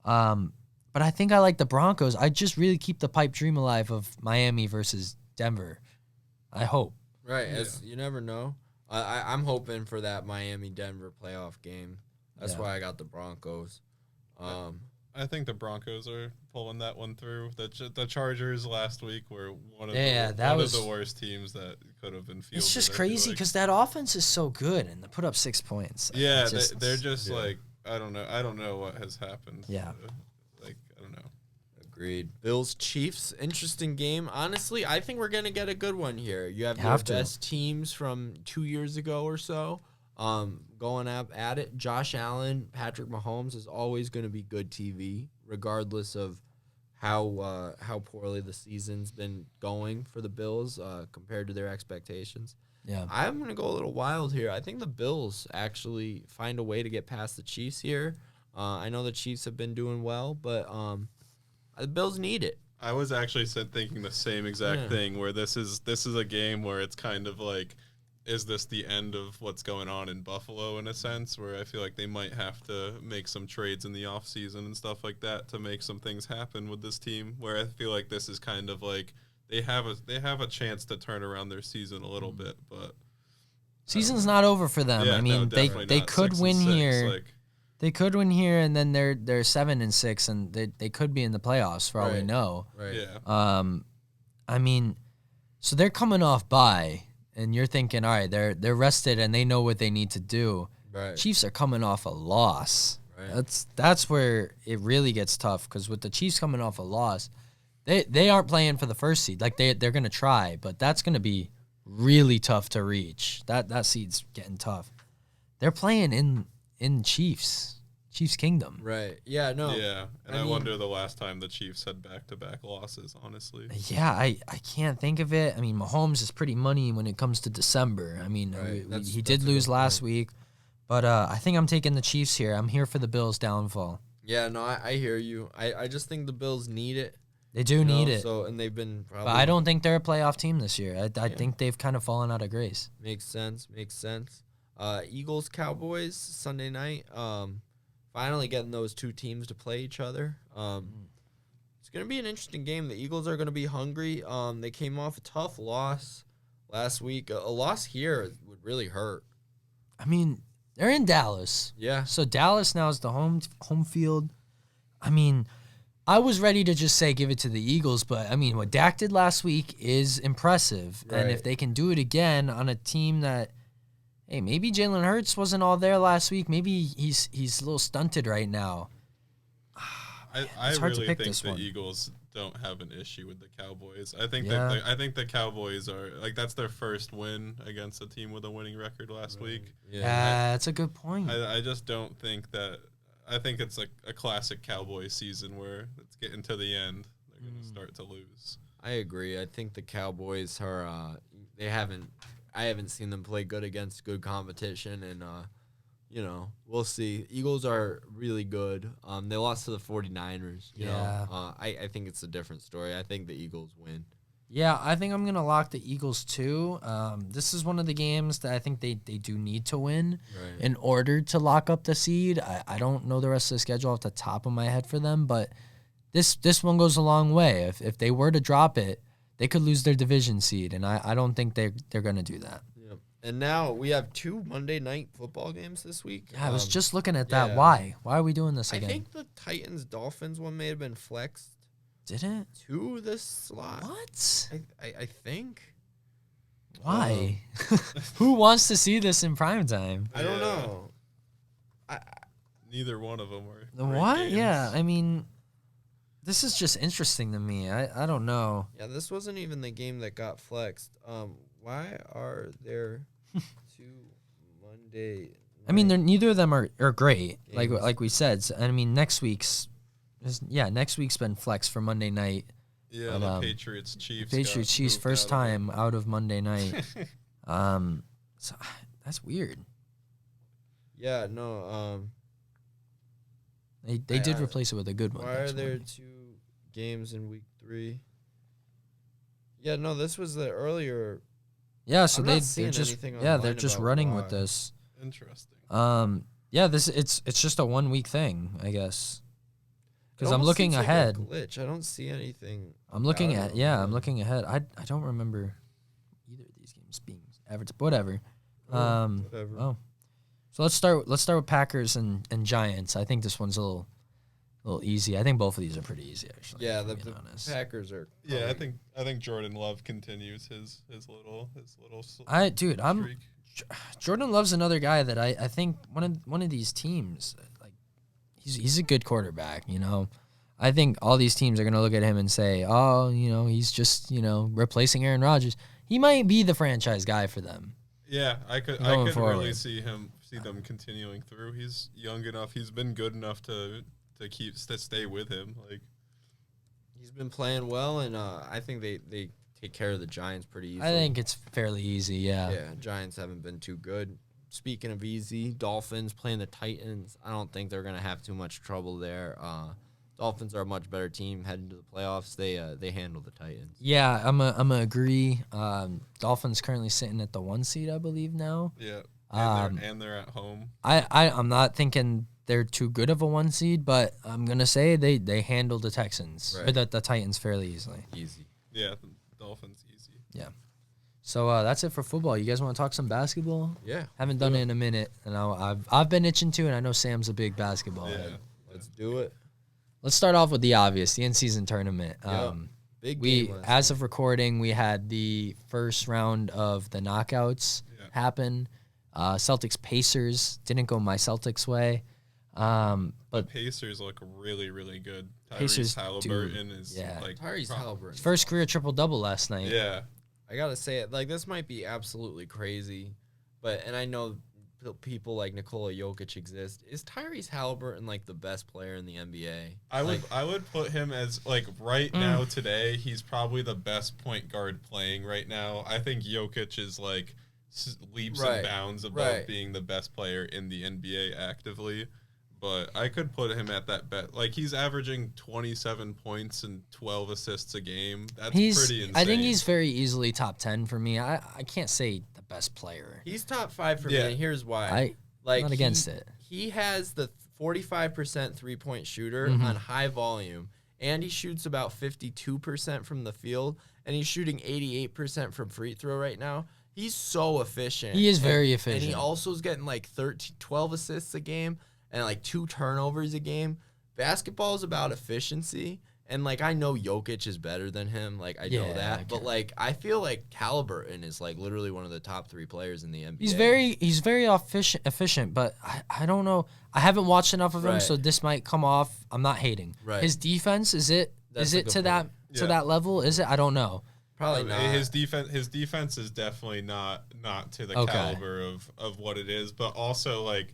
But I think I like the Broncos. I just really keep the pipe dream alive of Miami versus Denver. I hope. Right, as you never know. I'm hoping for that Miami-Denver playoff game. That's why I got the Broncos. I think the Broncos are pulling that one through. The Chargers last week were one of the worst teams that could have been fielded. It's just crazy because that offense is so good, and they put up 6 points. Yeah, they're just like, I don't know what has happened. Yeah. I don't know. Agreed. Bills Chiefs, interesting game. Honestly, I think we're gonna get a good one here. You have your best teams from 2 years ago or so, going up at it. Josh Allen, Patrick Mahomes is always gonna be good TV, regardless of how poorly the season's been going for the Bills compared to their expectations. Yeah. I'm going to go a little wild here. I think the Bills actually find a way to get past the Chiefs here. I know the Chiefs have been doing well, but the Bills need it. I was actually thinking the same exact thing, where this is a game where it's kind of like, is this the end of what's going on in Buffalo in a sense, where I feel like they might have to make some trades in the offseason and stuff like that to make some things happen with this team, where I feel like this is kind of like they have a chance to turn around their season a little bit, but season's not over for them. Yeah, I mean, they could win here. Like, they could win here, and then they're 7-6, and they could be in the playoffs for all we know. Right. Yeah. I mean, so they're coming off bye. And you're thinking, all right, they're rested and they know what they need to do. Right. Chiefs are coming off a loss. Right. That's where it really gets tough, because with the Chiefs coming off a loss, they aren't playing for the first seed. Like they're gonna try, but that's gonna be really tough to reach. That seed's getting tough. They're playing in Chiefs Kingdom. Right. Yeah. No. Yeah, and I wonder the last time the Chiefs had back-to-back losses, honestly. Yeah, I can't think of it. I mean, Mahomes is pretty money when it comes to December. I mean, he did lose last week, but I think I'm taking the Chiefs here. I'm here for the Bills' downfall. Yeah, no, I hear you. I just think the Bills need it. They do need it. So, and they've been probably... But I don't think they're a playoff team this year. I think they've kind of fallen out of grace. Makes sense. Eagles, Cowboys, Sunday night. Finally getting those two teams to play each other. It's going to be an interesting game. The Eagles are going to be hungry. They came off a tough loss last week. A loss here would really hurt. I mean, they're in Dallas. Yeah. So Dallas now is the home field. I mean, I was ready to just say give it to the Eagles, but I mean, what Dak did last week is impressive. Right. And if they can do it again on a team that, hey, maybe Jalen Hurts wasn't all there last week. Maybe he's a little stunted right now. I really think the Eagles don't have an issue with the Cowboys. I think the Cowboys are like, that's their first win against a team with a winning record last week. Yeah, that's a good point. I just don't think that. I think it's like a classic Cowboy season where it's getting to the end, they're going to start to lose. I agree. I think the Cowboys are I haven't seen them play good against good competition, and we'll see. Eagles are really good. They lost to the 49ers. You know? I think it's a different story. I think the Eagles win. Yeah, I think I'm going to lock the Eagles too. This is one of the games that I think they do need to win in order to lock up the seed. I don't know the rest of the schedule off the top of my head for them, but this one goes a long way. If they were to drop it, they could lose their division seed, and I don't think they're going to do that. Yep. And now we have 2 Monday night football games this week. Yeah, I was just looking at that. Why? Why are we doing this again? I think the Titans-Dolphins one may have been flexed. Did it? To this slot. What? I think. Why? Who wants to see this in primetime? I don't know. Neither one of them were. The what? Games. Yeah, I mean, this is just interesting to me. I don't know. Yeah, this wasn't even the game that got flexed. Why are there 2 Monday? I mean, neither of them are great. Games. Like we said. So, I mean, next week's been flexed for Monday night. Yeah, the Patriots Chiefs. Patriots Chiefs first time out of Monday night. So that's weird. Yeah, no. They did replace it with a good one. Why are there 2 games in week 3? Yeah, no, this was the earlier. Yeah, so they're just running with this. Interesting. It's just a 1 week thing, I guess. Because I'm looking ahead. Like a glitch. I don't see anything. I'm looking ahead. I don't remember either of these games being average. Whatever. Whatever. Oh. So let's start with Packers and Giants. I think this one's a little easy. I think both of these are pretty easy, actually. Yeah, the Packers are. Yeah, I think Jordan Love continues his little. Jordan Love's another guy that I think one of these teams, like, he's a good quarterback. You know, I think all these teams are gonna look at him and say, oh, he's just replacing Aaron Rodgers. He might be the franchise guy for them. Yeah, I could really see them continuing through. He's young enough. He's been good enough to stay with him. Like, He's been playing well, and I think they take care of the Giants pretty easily. I think it's fairly easy, yeah. Yeah, Giants haven't been too good. Speaking of easy, Dolphins playing the Titans. I don't think they're going to have too much trouble there. Dolphins are a much better team heading to the playoffs. They handle the Titans. Yeah, I'm a agree. Dolphins currently sitting at the 1 seed, I believe now. Yeah, and they're at home. I'm not thinking they're too good of a 1 seed, but I'm gonna say they handle the Texans or the Titans fairly easily. Easy. Yeah, the Dolphins easy. Yeah. So that's it for football. You guys want to talk some basketball? Yeah. Haven't done it in a minute, and I've been itching to, and I know Sam's a big basketball head. Let's do it. Let's start off with the obvious, the in-season tournament. Big game. As of recording, we had the first round of the knockouts happen. Celtics Pacers didn't go my Celtics way. But Pacers look really, really good. Pacers Tyrese Halliburton is like Tyrese Halliburton. First career triple-double last night. Yeah. I got to say it. Like, this might be absolutely crazy, and I know people like Nikola Jokic exist. Is Tyrese Halliburton, like, the best player in the NBA? I would put him as, like, right now today, he's probably the best point guard playing right now. I think Jokic is, like, leaps and bounds above being the best player in the NBA actively. But I could put him at that bet. Like, he's averaging 27 points and 12 assists a game. That's pretty insane. I think he's very easily top 10 for me. I can't say the best player. He's top 5 for me, and here's why. I'm not against it. He has the 45% three-point shooter on high volume, and he shoots about 52% from the field, and he's shooting 88% from free throw right now. He's so efficient. He is very efficient. And he also is getting, like, 12 assists a game and, like, 2 turnovers a game. Basketball is about efficiency. And, like, I know Jokic is better than him. Like, I know that. But, like, I feel like Halliburton is, like, literally one of the top 3 players in the NBA. He's very efficient, but I don't know. I haven't watched enough of him, so this might come off. I'm not hating. Right. His defense, is it to that level? Is it? I don't know. Probably not. His defense is definitely not to the caliber of what it is, but also, like,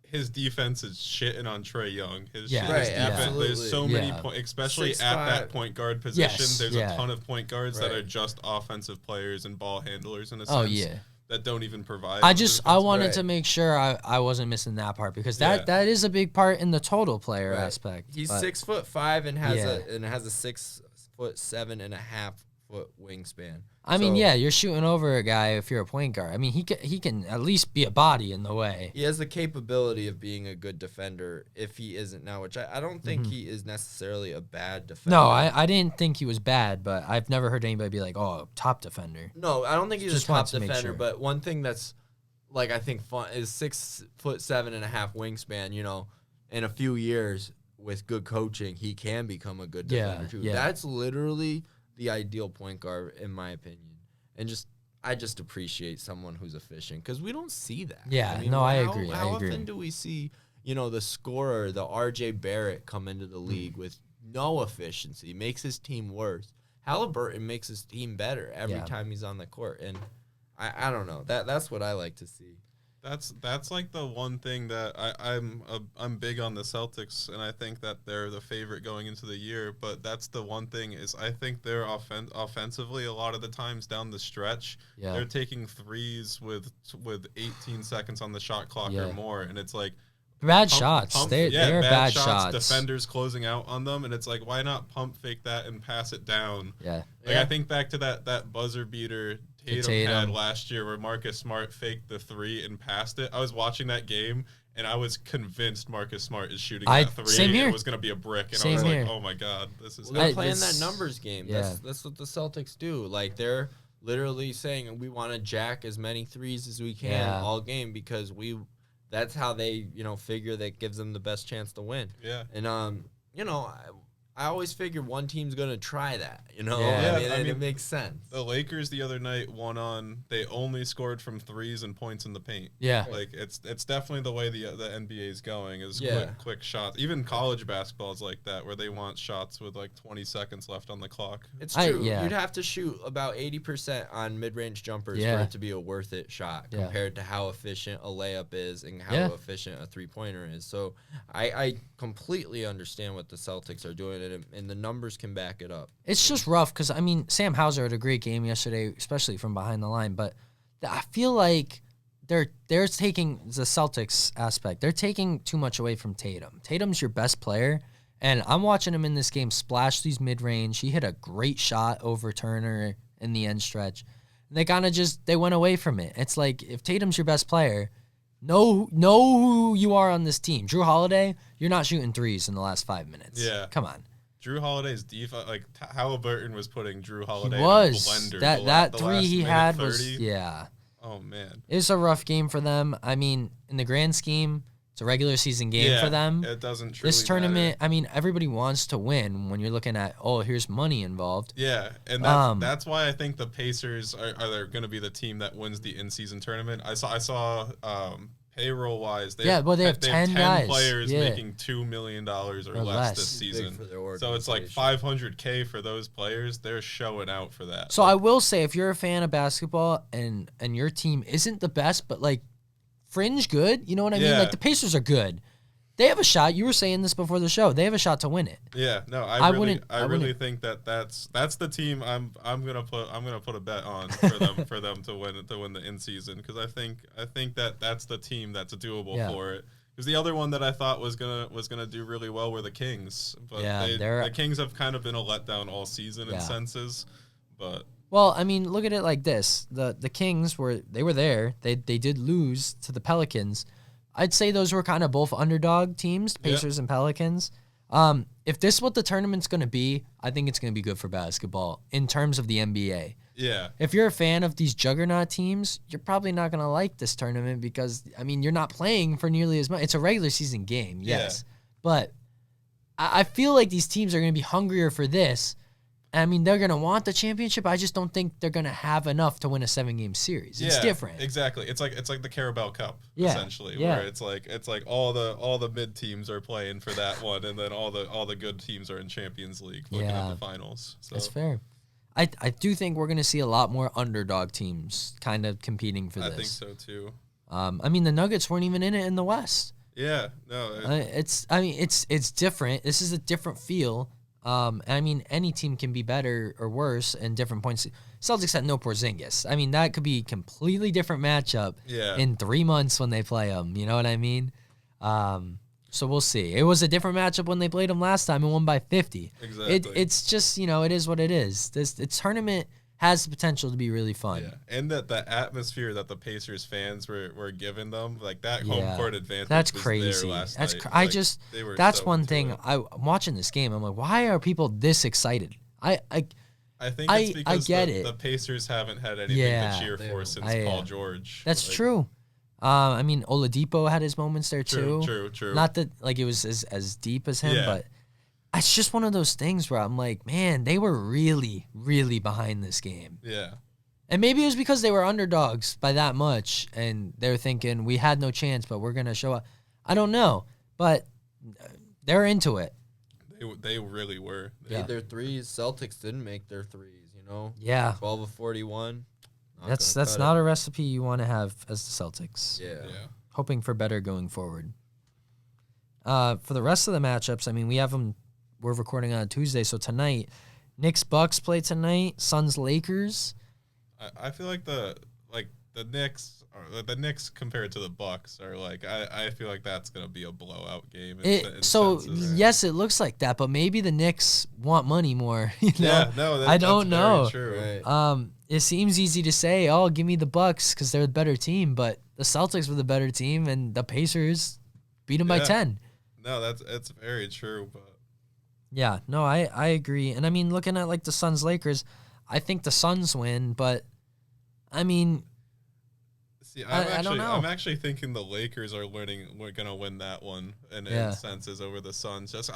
his defense is shitting on Trae Young. His defense, there's so many points, especially at that point guard position. There's a ton of point guards that are just offensive players and ball handlers in a sense. That don't even provide. I wanted to make sure I wasn't missing that part because that is a big part in the total player aspect. He's 6'5" and has a 6'7.5" wingspan. I mean, you're shooting over a guy if you're a point guard. I mean, he can at least be a body in the way. He has the capability of being a good defender if he isn't now, which I don't think he is necessarily a bad defender. No, I didn't think he was bad, but I've never heard anybody be like, oh, top defender. No, I don't think he's a top defender, but one thing that's, like, I think fun is 6'7.5" wingspan, you know, in a few years with good coaching, he can become a good defender too. That's literally the ideal point guard, in my opinion. And I just appreciate someone who's efficient because we don't see that. Yeah, I agree. How often do we see, you know, the scorer, the R.J. Barrett come into the league with no efficiency, makes his team worse? Halliburton makes his team better every time he's on the court. And I don't know. That's what I like to see. That's like the one thing that I'm big on the Celtics, and I think that they're the favorite going into the year. But that's the one thing is I think they're offensively a lot of the times down the stretch they're taking threes with 18 seconds on the shot clock or more, and it's like bad shots. They're bad shots. Defenders closing out on them, and it's like why not pump fake that and pass it down? I think back to that buzzer beater Tatum had last year where Marcus Smart faked the 3 and passed it. I was watching that game, and I was convinced Marcus Smart is shooting that 3 and it was going to be a brick. And I was like, oh, my God, this is they're playing that numbers game. That's what the Celtics do. Like, they're literally saying we want to jack as many threes as we can all game because that's how they, you know, figure that gives them the best chance to win. Yeah. And, you know, I always figured one team's going to try that, you know? I mean, it makes sense. The Lakers the other night they only scored from threes and points in the paint. Yeah. Like, it's definitely the way the NBA is going is quick shots. Even college basketball is like that where they want shots with, like, 20 seconds left on the clock. It's true. You'd have to shoot about 80% on mid-range jumpers for it to be a worth it shot compared to how efficient a layup is and how efficient a three-pointer is. So I completely understand what the Celtics are doing. and the numbers can back it up. It's just rough because, I mean, Sam Hauser had a great game yesterday, especially from behind the line, but I feel like they're taking the Celtics aspect. They're taking too much away from Tatum. Tatum's your best player, and I'm watching him in this game splash these mid-range. He hit a great shot over Turner in the end stretch. And they kind of they went away from it. It's like, if Tatum's your best player, know who you are on this team. Drew Holiday, you're not shooting threes in the last 5 minutes. Yeah. Come on. Drew Holiday's defense, like Halliburton was putting Drew Holiday in a blender. That three he had 30. was, yeah. Oh, man. It's a rough game for them. I mean, in the grand scheme, it's a regular season game for them. It doesn't truly This tournament, matter. I mean, everybody wants to win when you're looking at, here's money involved. Yeah, and that's why I think the Pacers are going to be the team that wins the in-season tournament. I saw payroll-wise, they have 10 guys. players making $2 million or less this season. So it's like $500K for those players. They're showing out for that. So I will say, if you're a fan of basketball and your team isn't the best, but like fringe good, you know what I mean? Like the Pacers are good. They have a shot. You were saying this before the show. They have a shot to win it. Yeah, no, I really think that's the team I'm gonna put a bet on for them to win the in season, because I think that's the team that's doable for it. Because the other one that I thought was gonna do really well were the Kings, but the Kings have kind of been a letdown all season in senses, but. Well, I mean, look at it like this: the Kings were there. They did lose to the Pelicans. I'd say those were kind of both underdog teams, Pacers and Pelicans. If this is what the tournament's going to be, I think it's going to be good for basketball in terms of the NBA. Yeah. If you're a fan of these juggernaut teams, you're probably not going to like this tournament because, I mean, you're not playing for nearly as much. It's a regular season game, yes. Yeah. But I feel like these teams are going to be hungrier for this. I mean, they're going to want the championship. I just don't think they're going to have enough to win a 7-game series. It's different. Exactly. It's like the Carabao Cup, essentially, where it's like all the mid teams are playing for that one, and then all the good teams are in Champions League looking at the finals. So. That's fair. I do think we're going to see a lot more underdog teams kind of competing for this. I think so too. I mean, the Nuggets weren't even in it in the West. Yeah. No. It's different. This is a different feel. I mean, any team can be better or worse in different points. Celtics had no Porzingis. I mean, that could be a completely different matchup in 3 months when they play them. You know what I mean? So we'll see. It was a different matchup when they played them last time and won by 50. Exactly. It's just, it is what it is. This tournament has the potential to be really fun. Yeah, and the atmosphere that the Pacers fans were giving them, like that home court advantage. That's was crazy. There last That's night. That's so one thing. I'm watching this game. I'm like, why are people this excited? I think it's because the Pacers haven't had anything to cheer for since Paul George. That's true. I mean, Oladipo had his moments there too. True. Not that like it was as deep as him, but. It's just one of those things where I'm like, man, they were really, really behind this game. Yeah. And maybe it was because they were underdogs by that much, and they're thinking, we had no chance, but we're going to show up. I don't know, but they're into it. They really were. They made their threes. Celtics didn't make their threes, Yeah. 12 of 41. That's not a recipe you want to have as the Celtics. Yeah. Hoping for better going forward. For the rest of the matchups, I mean, we have them. We're recording on a Tuesday, so tonight, Knicks-Bucks play tonight. Suns-Lakers. I feel like the Knicks compared to the Bucks are like I feel like that's gonna be a blowout game. Yes, it looks like that, but maybe the Knicks want money more. Yeah, no, I don't know. Very true. It seems easy to say, "Oh, give me the Bucks" because they're the better team, but the Celtics were the better team, and the Pacers beat them by 10. No, it's very true, but. Yeah, no, I agree. And I mean, looking at like the Suns-Lakers, I think the Suns win, but I mean, I don't know. I'm actually thinking the Lakers are gonna win that one in senses over the Suns. Just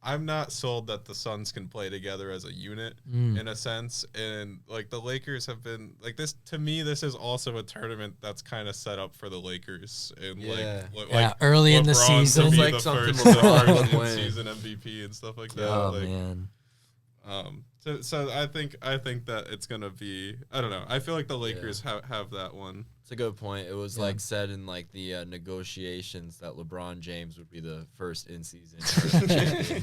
I'm not sold that the Suns can play together as a unit in a sense, and like the Lakers have been like this. To me, this is also a tournament that's kind of set up for the Lakers, and early in the season, to be like the something first season MVP and stuff like that. Oh man. So I think that it's gonna be, I don't know. I feel like the Lakers have that one. It's a good point. It was like said in like the negotiations that LeBron James would be the first in-season champion.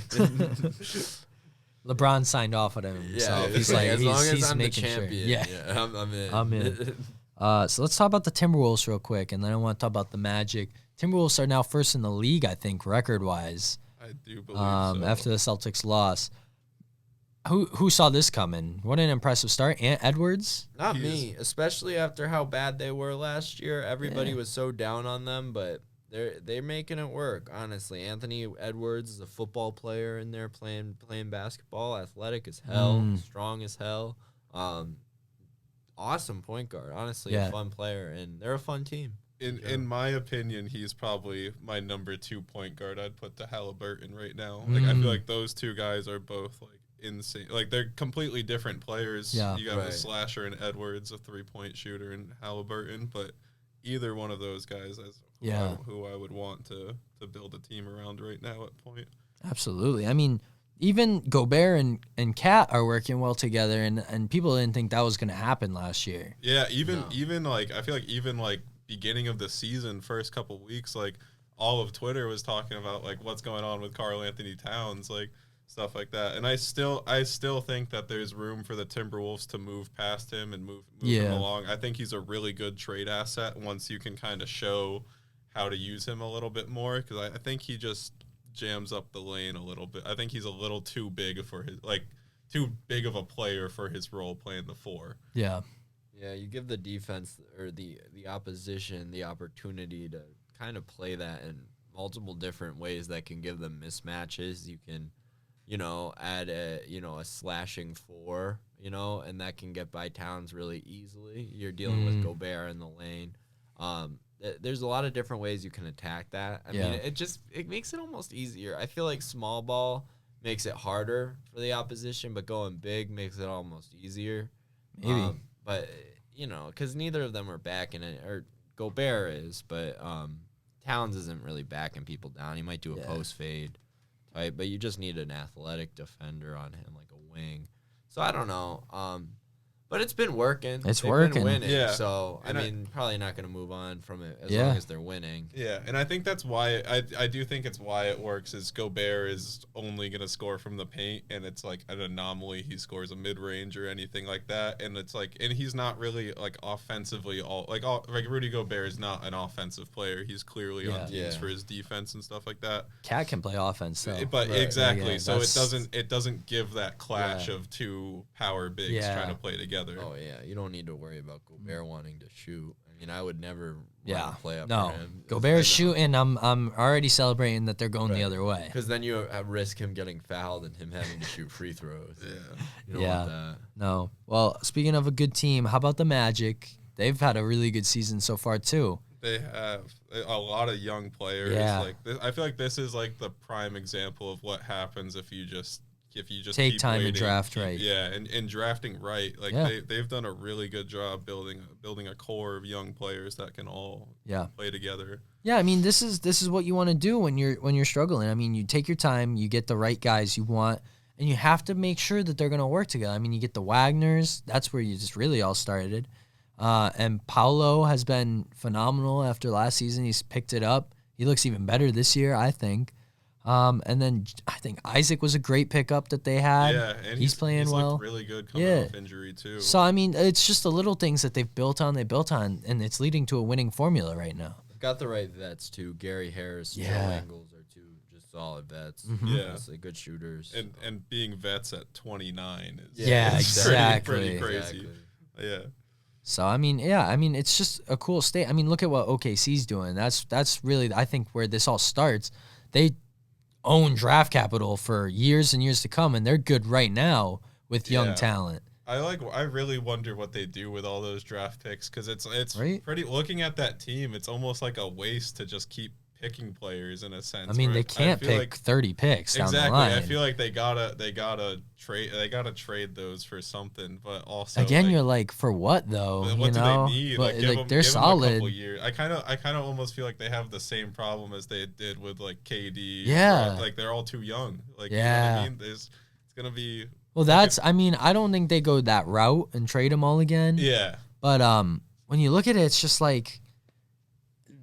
LeBron signed off on him himself. He's like, as long as I'm the making champion. Sure. Yeah, I'm in. I'm in. So let's talk about the Timberwolves real quick, and then I want to talk about the Magic. Timberwolves are now first in the league, I think, record-wise. I do believe so. After the Celtics loss. Who saw this coming? What an impressive start. Ant Edwards? Not me, especially after how bad they were last year. Everybody was so down on them, but they're making it work, honestly. Anthony Edwards is a football player in there playing basketball, athletic as hell, strong as hell. Awesome point guard, honestly, a fun player, and they're a fun team. In my opinion, he's probably my number 2 point guard. I'd put to Halliburton right now. Like I feel like those two guys are both like insane. Like they're completely different players. Yeah. You got a slasher in Edwards, a 3-point shooter in Halliburton, but either one of those guys is who I would want to build a team around right now at point. Absolutely. I mean, even Gobert and Cat are working well together, and people didn't think that was going to happen last year. Yeah, even like I feel like even like beginning of the season, first couple weeks, like all of Twitter was talking about like what's going on with Karl Anthony Towns, like stuff like that. And I still think that there's room for the Timberwolves to move past him and move him along. I think he's a really good trade asset once you can kind of show how to use him a little bit more, because I think he just jams up the lane a little bit. I think he's a little too big for his too big of a player for his role playing the 4. Yeah. Yeah, you give the defense or the opposition the opportunity to kind of play that in multiple different ways that can give them mismatches. You can, add a slashing 4, and that can get by Towns really easily. You're dealing with Gobert in the lane. There's a lot of different ways you can attack that. I mean, it makes it almost easier. I feel like small ball makes it harder for the opposition, but going big makes it almost easier. Maybe. But, because neither of them are backing it, or Gobert is, but Towns isn't really backing people down. He might do a post fade type, but you just need an athletic defender on him, like a wing. So I don't know. But it's been working. They've been winning. Yeah. So, I mean, probably not going to move on from it as long as they're winning. Yeah, and I think that's why I do think it's why it works is Gobert is only going to score from the paint, and it's like an anomaly. He scores a mid-range or anything like that, and it's like, and he's not really like offensively like Rudy Gobert is not an offensive player. He's clearly on teams for his defense and stuff like that. Cat can play offense though. But exactly. Yeah, so it doesn't give that clash of two power bigs trying to play together. Oh, yeah. You don't need to worry about Gobert wanting to shoot. I mean, I would never play up for him. Gobert's shooting. I'm already celebrating that they're going the other way. Because then you risk him getting fouled and him having to shoot free throws. You don't want that. No. Well, speaking of a good team, how about the Magic? They've had a really good season so far, too. They have a lot of young players. Yeah. Like I feel like this is like the prime example of what happens if you just take keep time waiting, to draft right. Yeah, and drafting right. Like they've done a really good job building a core of young players that can all play together. Yeah, I mean this is what you want to do when you're struggling. I mean, you take your time, you get the right guys you want, and you have to make sure that they're going to work together. I mean, you get the Wagners, that's where you just really all started. And Paolo has been phenomenal after last season. He's picked it up. He looks even better this year, I think. And then I think Isaac was a great pickup that they had. Yeah, and he's playing well. Looked really good coming off injury too. So I mean, it's just the little things that they've built on, and it's leading to a winning formula right now. They've got the right vets too. Gary Harris, Joe Ingles are two just solid vets. Mm-hmm. Yeah, honestly, good shooters. And being vets at 29 is exactly pretty crazy. Exactly. Yeah. So I mean, it's just a cool state. I mean, look at what OKC's doing. That's really, I think, where this all starts. They own draft capital for years and years to come, and they're good right now with young talent. I really wonder what they do with all those draft picks, because it's pretty. Looking at that team, it's almost like a waste to just keep picking players in a sense. I mean, they can't pick 30 picks down the line. I feel like they gotta trade those for something, but also again, you're like, for what though? What do they need? Like, they're solid. Them a couple years. I kind of almost feel like they have the same problem as they did with like KD. Yeah, like they're all too young. Like, you know what I mean? It's gonna be. Well, I mean, I don't think they go that route and trade them all again. Yeah, but when you look at it, it's just like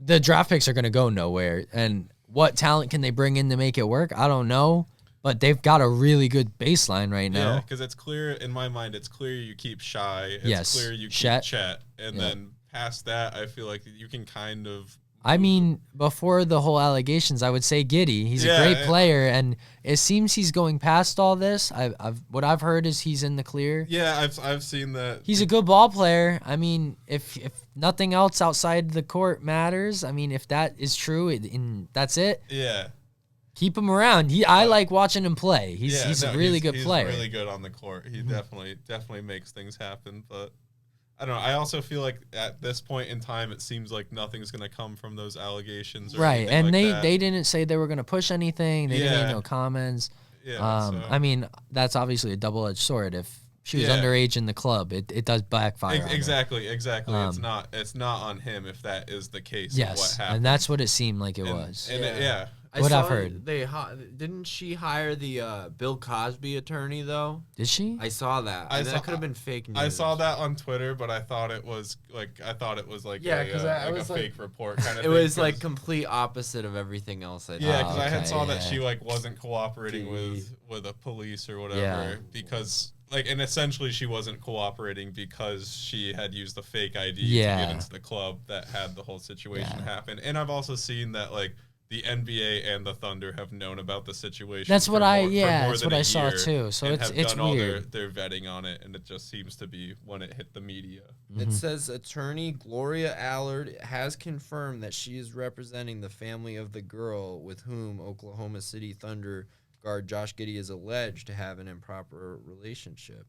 the draft picks are going to go nowhere. And what talent can they bring in to make it work? I don't know. But they've got a really good baseline right now. Yeah, because it's clear, in my mind, it's clear you keep Shy. It's clear you keep Chet. And then past that, I feel like you can kind of... I mean, before the whole allegations, I would say Giddey. He's a great player, and it seems he's going past all this. What I've heard is he's in the clear. Yeah, I've seen that. He's a good ball player. I mean, if nothing else outside the court matters, I mean, if that is true, that's it. Yeah. Keep him around. I like watching him play. He's a really good player. He's really good on the court. He definitely makes things happen. But I don't know. I also feel like at this point in time, it seems like nothing's going to come from those allegations. Right, and they didn't say they were going to push anything. They didn't make no comments. Yeah. I mean, that's obviously a double-edged sword. If she was underage in the club, it does backfire. Exactly. It's not on him if that is the case. Yes, of what happened. And that's what it seemed like it was. I've heard. Didn't she hire the Bill Cosby attorney though? Did she? I saw that. That could have been fake news. I saw that on Twitter, but I thought it was like a fake report kind of. It was like complete opposite of everything else. Because I had saw that she like wasn't cooperating with a police or whatever because. And essentially she wasn't cooperating because she had used the fake ID to get into the club that had the whole situation happen. And I've also seen that the NBA and the Thunder have known about the situation. That's what I saw too. So it's weird. Their vetting on it, and it just seems to be when it hit the media. It says attorney Gloria Allard has confirmed that she is representing the family of the girl with whom Oklahoma City Thunder guard Josh Giddey is alleged to have an improper relationship.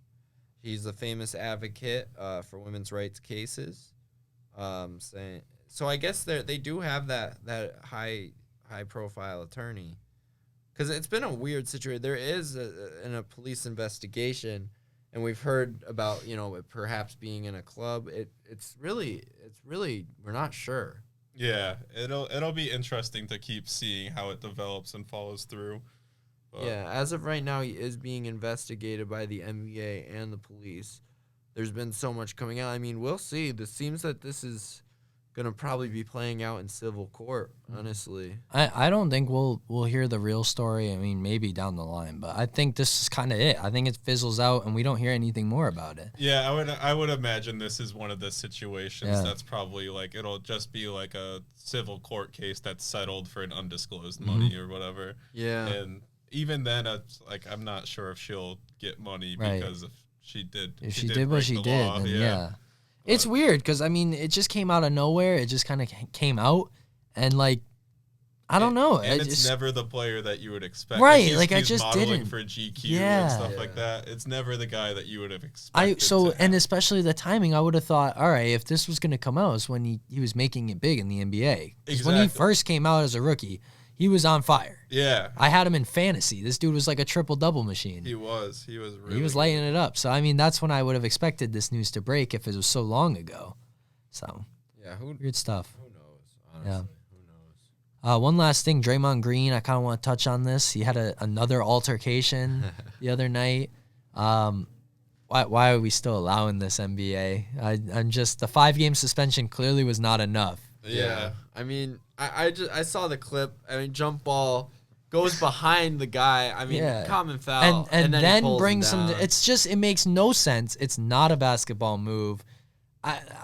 He's a famous advocate for women's rights cases. So I guess they do have that high profile attorney, because it's been a weird situation. There is a police investigation, and we've heard about it perhaps being in a club. It's really we're not sure. Yeah, it'll be interesting to keep seeing how it develops and follows through. Yeah, as of right now, he is being investigated by the NBA and the police. There's been so much coming out. I mean, we'll see. This seems that this is going to probably be playing out in civil court, honestly. I don't think we'll hear the real story. I mean, maybe down the line, but I think this is kind of it. I think it fizzles out, and we don't hear anything more about it. Yeah, I would imagine this is one of the situations that's probably it'll just be like a civil court case that's settled for an undisclosed money or whatever. Yeah. And even then, it's I'm not sure if she'll get money because if she did what she did, then yeah. It's weird because, I mean, it just came out of nowhere. It just kind of came out, and I don't know. And it's never the player that you would expect. Right, he's I just didn't. For GQ and stuff like that. It's never the guy that you would have expected. And especially the timing, I would have thought, all right, if this was going to come out, it's when he was making it big in the NBA. Exactly. When he first came out as a rookie, he was on fire. Yeah. I had him in fantasy. This dude was like a triple-double machine. He was really He was lighting it up. So, I mean, that's when I would have expected this news to break if it was so long ago. So, weird stuff. Who knows, honestly. Yeah. Who knows? One last thing, Draymond Green, I kind of want to touch on this. He had another altercation the other night. Why are we still allowing this, NBA? I'm just, the 5-game suspension clearly was not enough. Yeah. I mean, I saw the clip. I mean, jump ball goes behind the guy. I mean, common foul. And then brings him. It's just, it makes no sense. It's not a basketball move.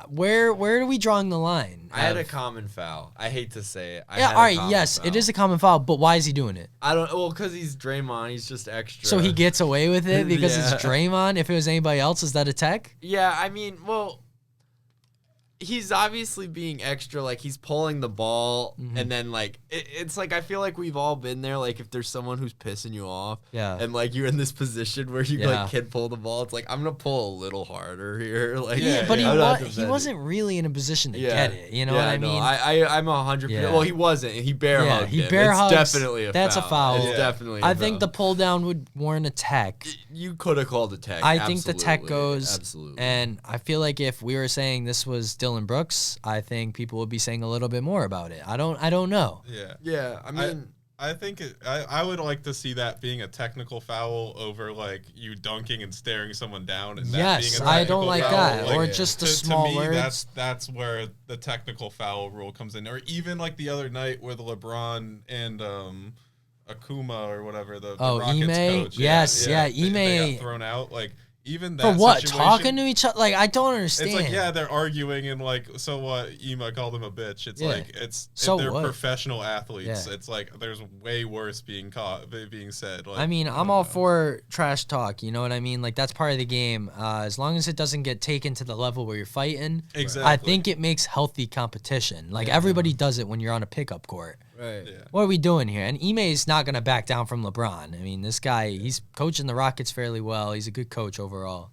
Where are we drawing the line? I had a common foul. I hate to say it. All right, yes, foul. It is a common foul, but why is he doing it? I don't. Well, because he's Draymond. He's just extra. So he gets away with it because it's Draymond. If it was anybody else, is that a tech? Yeah, I mean, well, he's obviously being extra. He's pulling the ball, and then it's I feel like we've all been there. If there's someone who's pissing you off, and you're in this position where you can pull the ball. It's I'm gonna pull a little harder here. But he wasn't really in a position to get it. You know what I mean? I'm 100%. Well, he wasn't. He bear hugged. He bear hugged. It's definitely a foul. That's a foul. It's definitely. I think the pull down would warrant a tech. You could have called a tech. I think the tech goes. Absolutely. And I feel like if we were saying this was Dylan Brooks, I think people would be saying a little bit more about it. I don't know. Yeah. Yeah. I mean, I think I would like to see that being a technical foul over like you dunking and staring someone down. And that being a I don't like foul. that. Like, or just the small to me, words. That's where the technical foul rule comes in. Or even like the other night with LeBron and Akuma or whatever the Rockets Ime? coach. Yes, Ime. They got thrown out. Like even that for what? situation, Talking to each other? Like I don't understand. It's like they're arguing and like so what? Ema called him a bitch. It's like they're professional athletes. It's like there's way worse being said. Like, I mean, I'm all for trash talk. You know what I mean? Like that's part of the game. As long as it doesn't get taken to the level where you're fighting. Exactly. I think it makes healthy competition. Like everybody does it when you're on a pickup court. Right. Yeah. What are we doing here? And Ime's not going to back down from LeBron. I mean, this guy, he's coaching the Rockets fairly well. He's a good coach overall.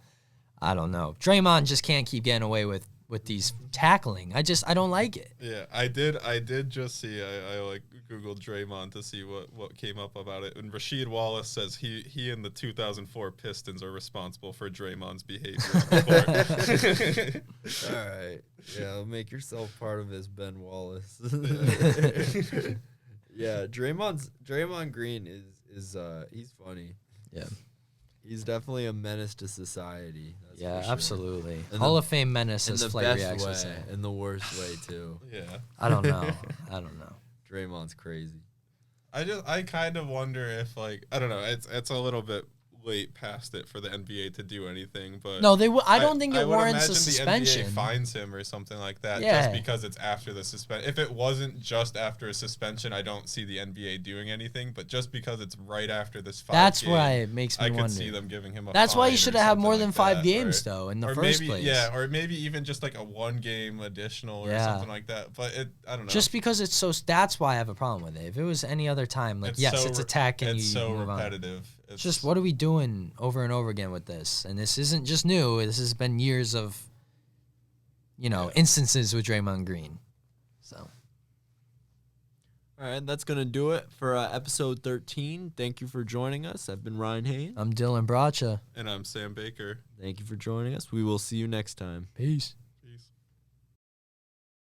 I don't know. Draymond just can't keep getting away with these tackling. I don't like it. Yeah, I did just see, I like Googled Draymond to see what came up about it. And Rasheed Wallace says he and the 2004 Pistons are responsible for Draymond's behavior on the court. All right. Yeah, make yourself part of his Ben Wallace. Yeah, Draymond Green is he's funny. Yeah. He's definitely a menace to society. That's yeah, for sure. Absolutely. Hall of Fame menace, as Flight Reacts way, would say. in the worst way too. Yeah. I don't know. Draymond's crazy. I kind of wonder if like I don't know. It's a little bit late past it for the NBA to do anything, but no, I don't think it warrants a suspension. The NBA fines him or something like that, just because it's after the suspension. If it wasn't just after a suspension, I don't see the NBA doing anything. But just because it's right after this fight, that's why it makes me wonder. I could see them giving him a. That's why you should have had more than 5 like games though in the first place. Yeah, or maybe even just like a 1 game additional or something like that. But I don't know. Just because it's so, that's why I have a problem with it. If it was any other time, like it's attack and it's you so move repetitive. On. It's just what are we doing over and over again with this? And this isn't just new. This has been years of, instances with Draymond Green. So. All right, that's going to do it for episode 13. Thank you for joining us. I've been Ryan Haynes. I'm Dylan Bracha. And I'm Sam Baker. Thank you for joining us. We will see you next time. Peace.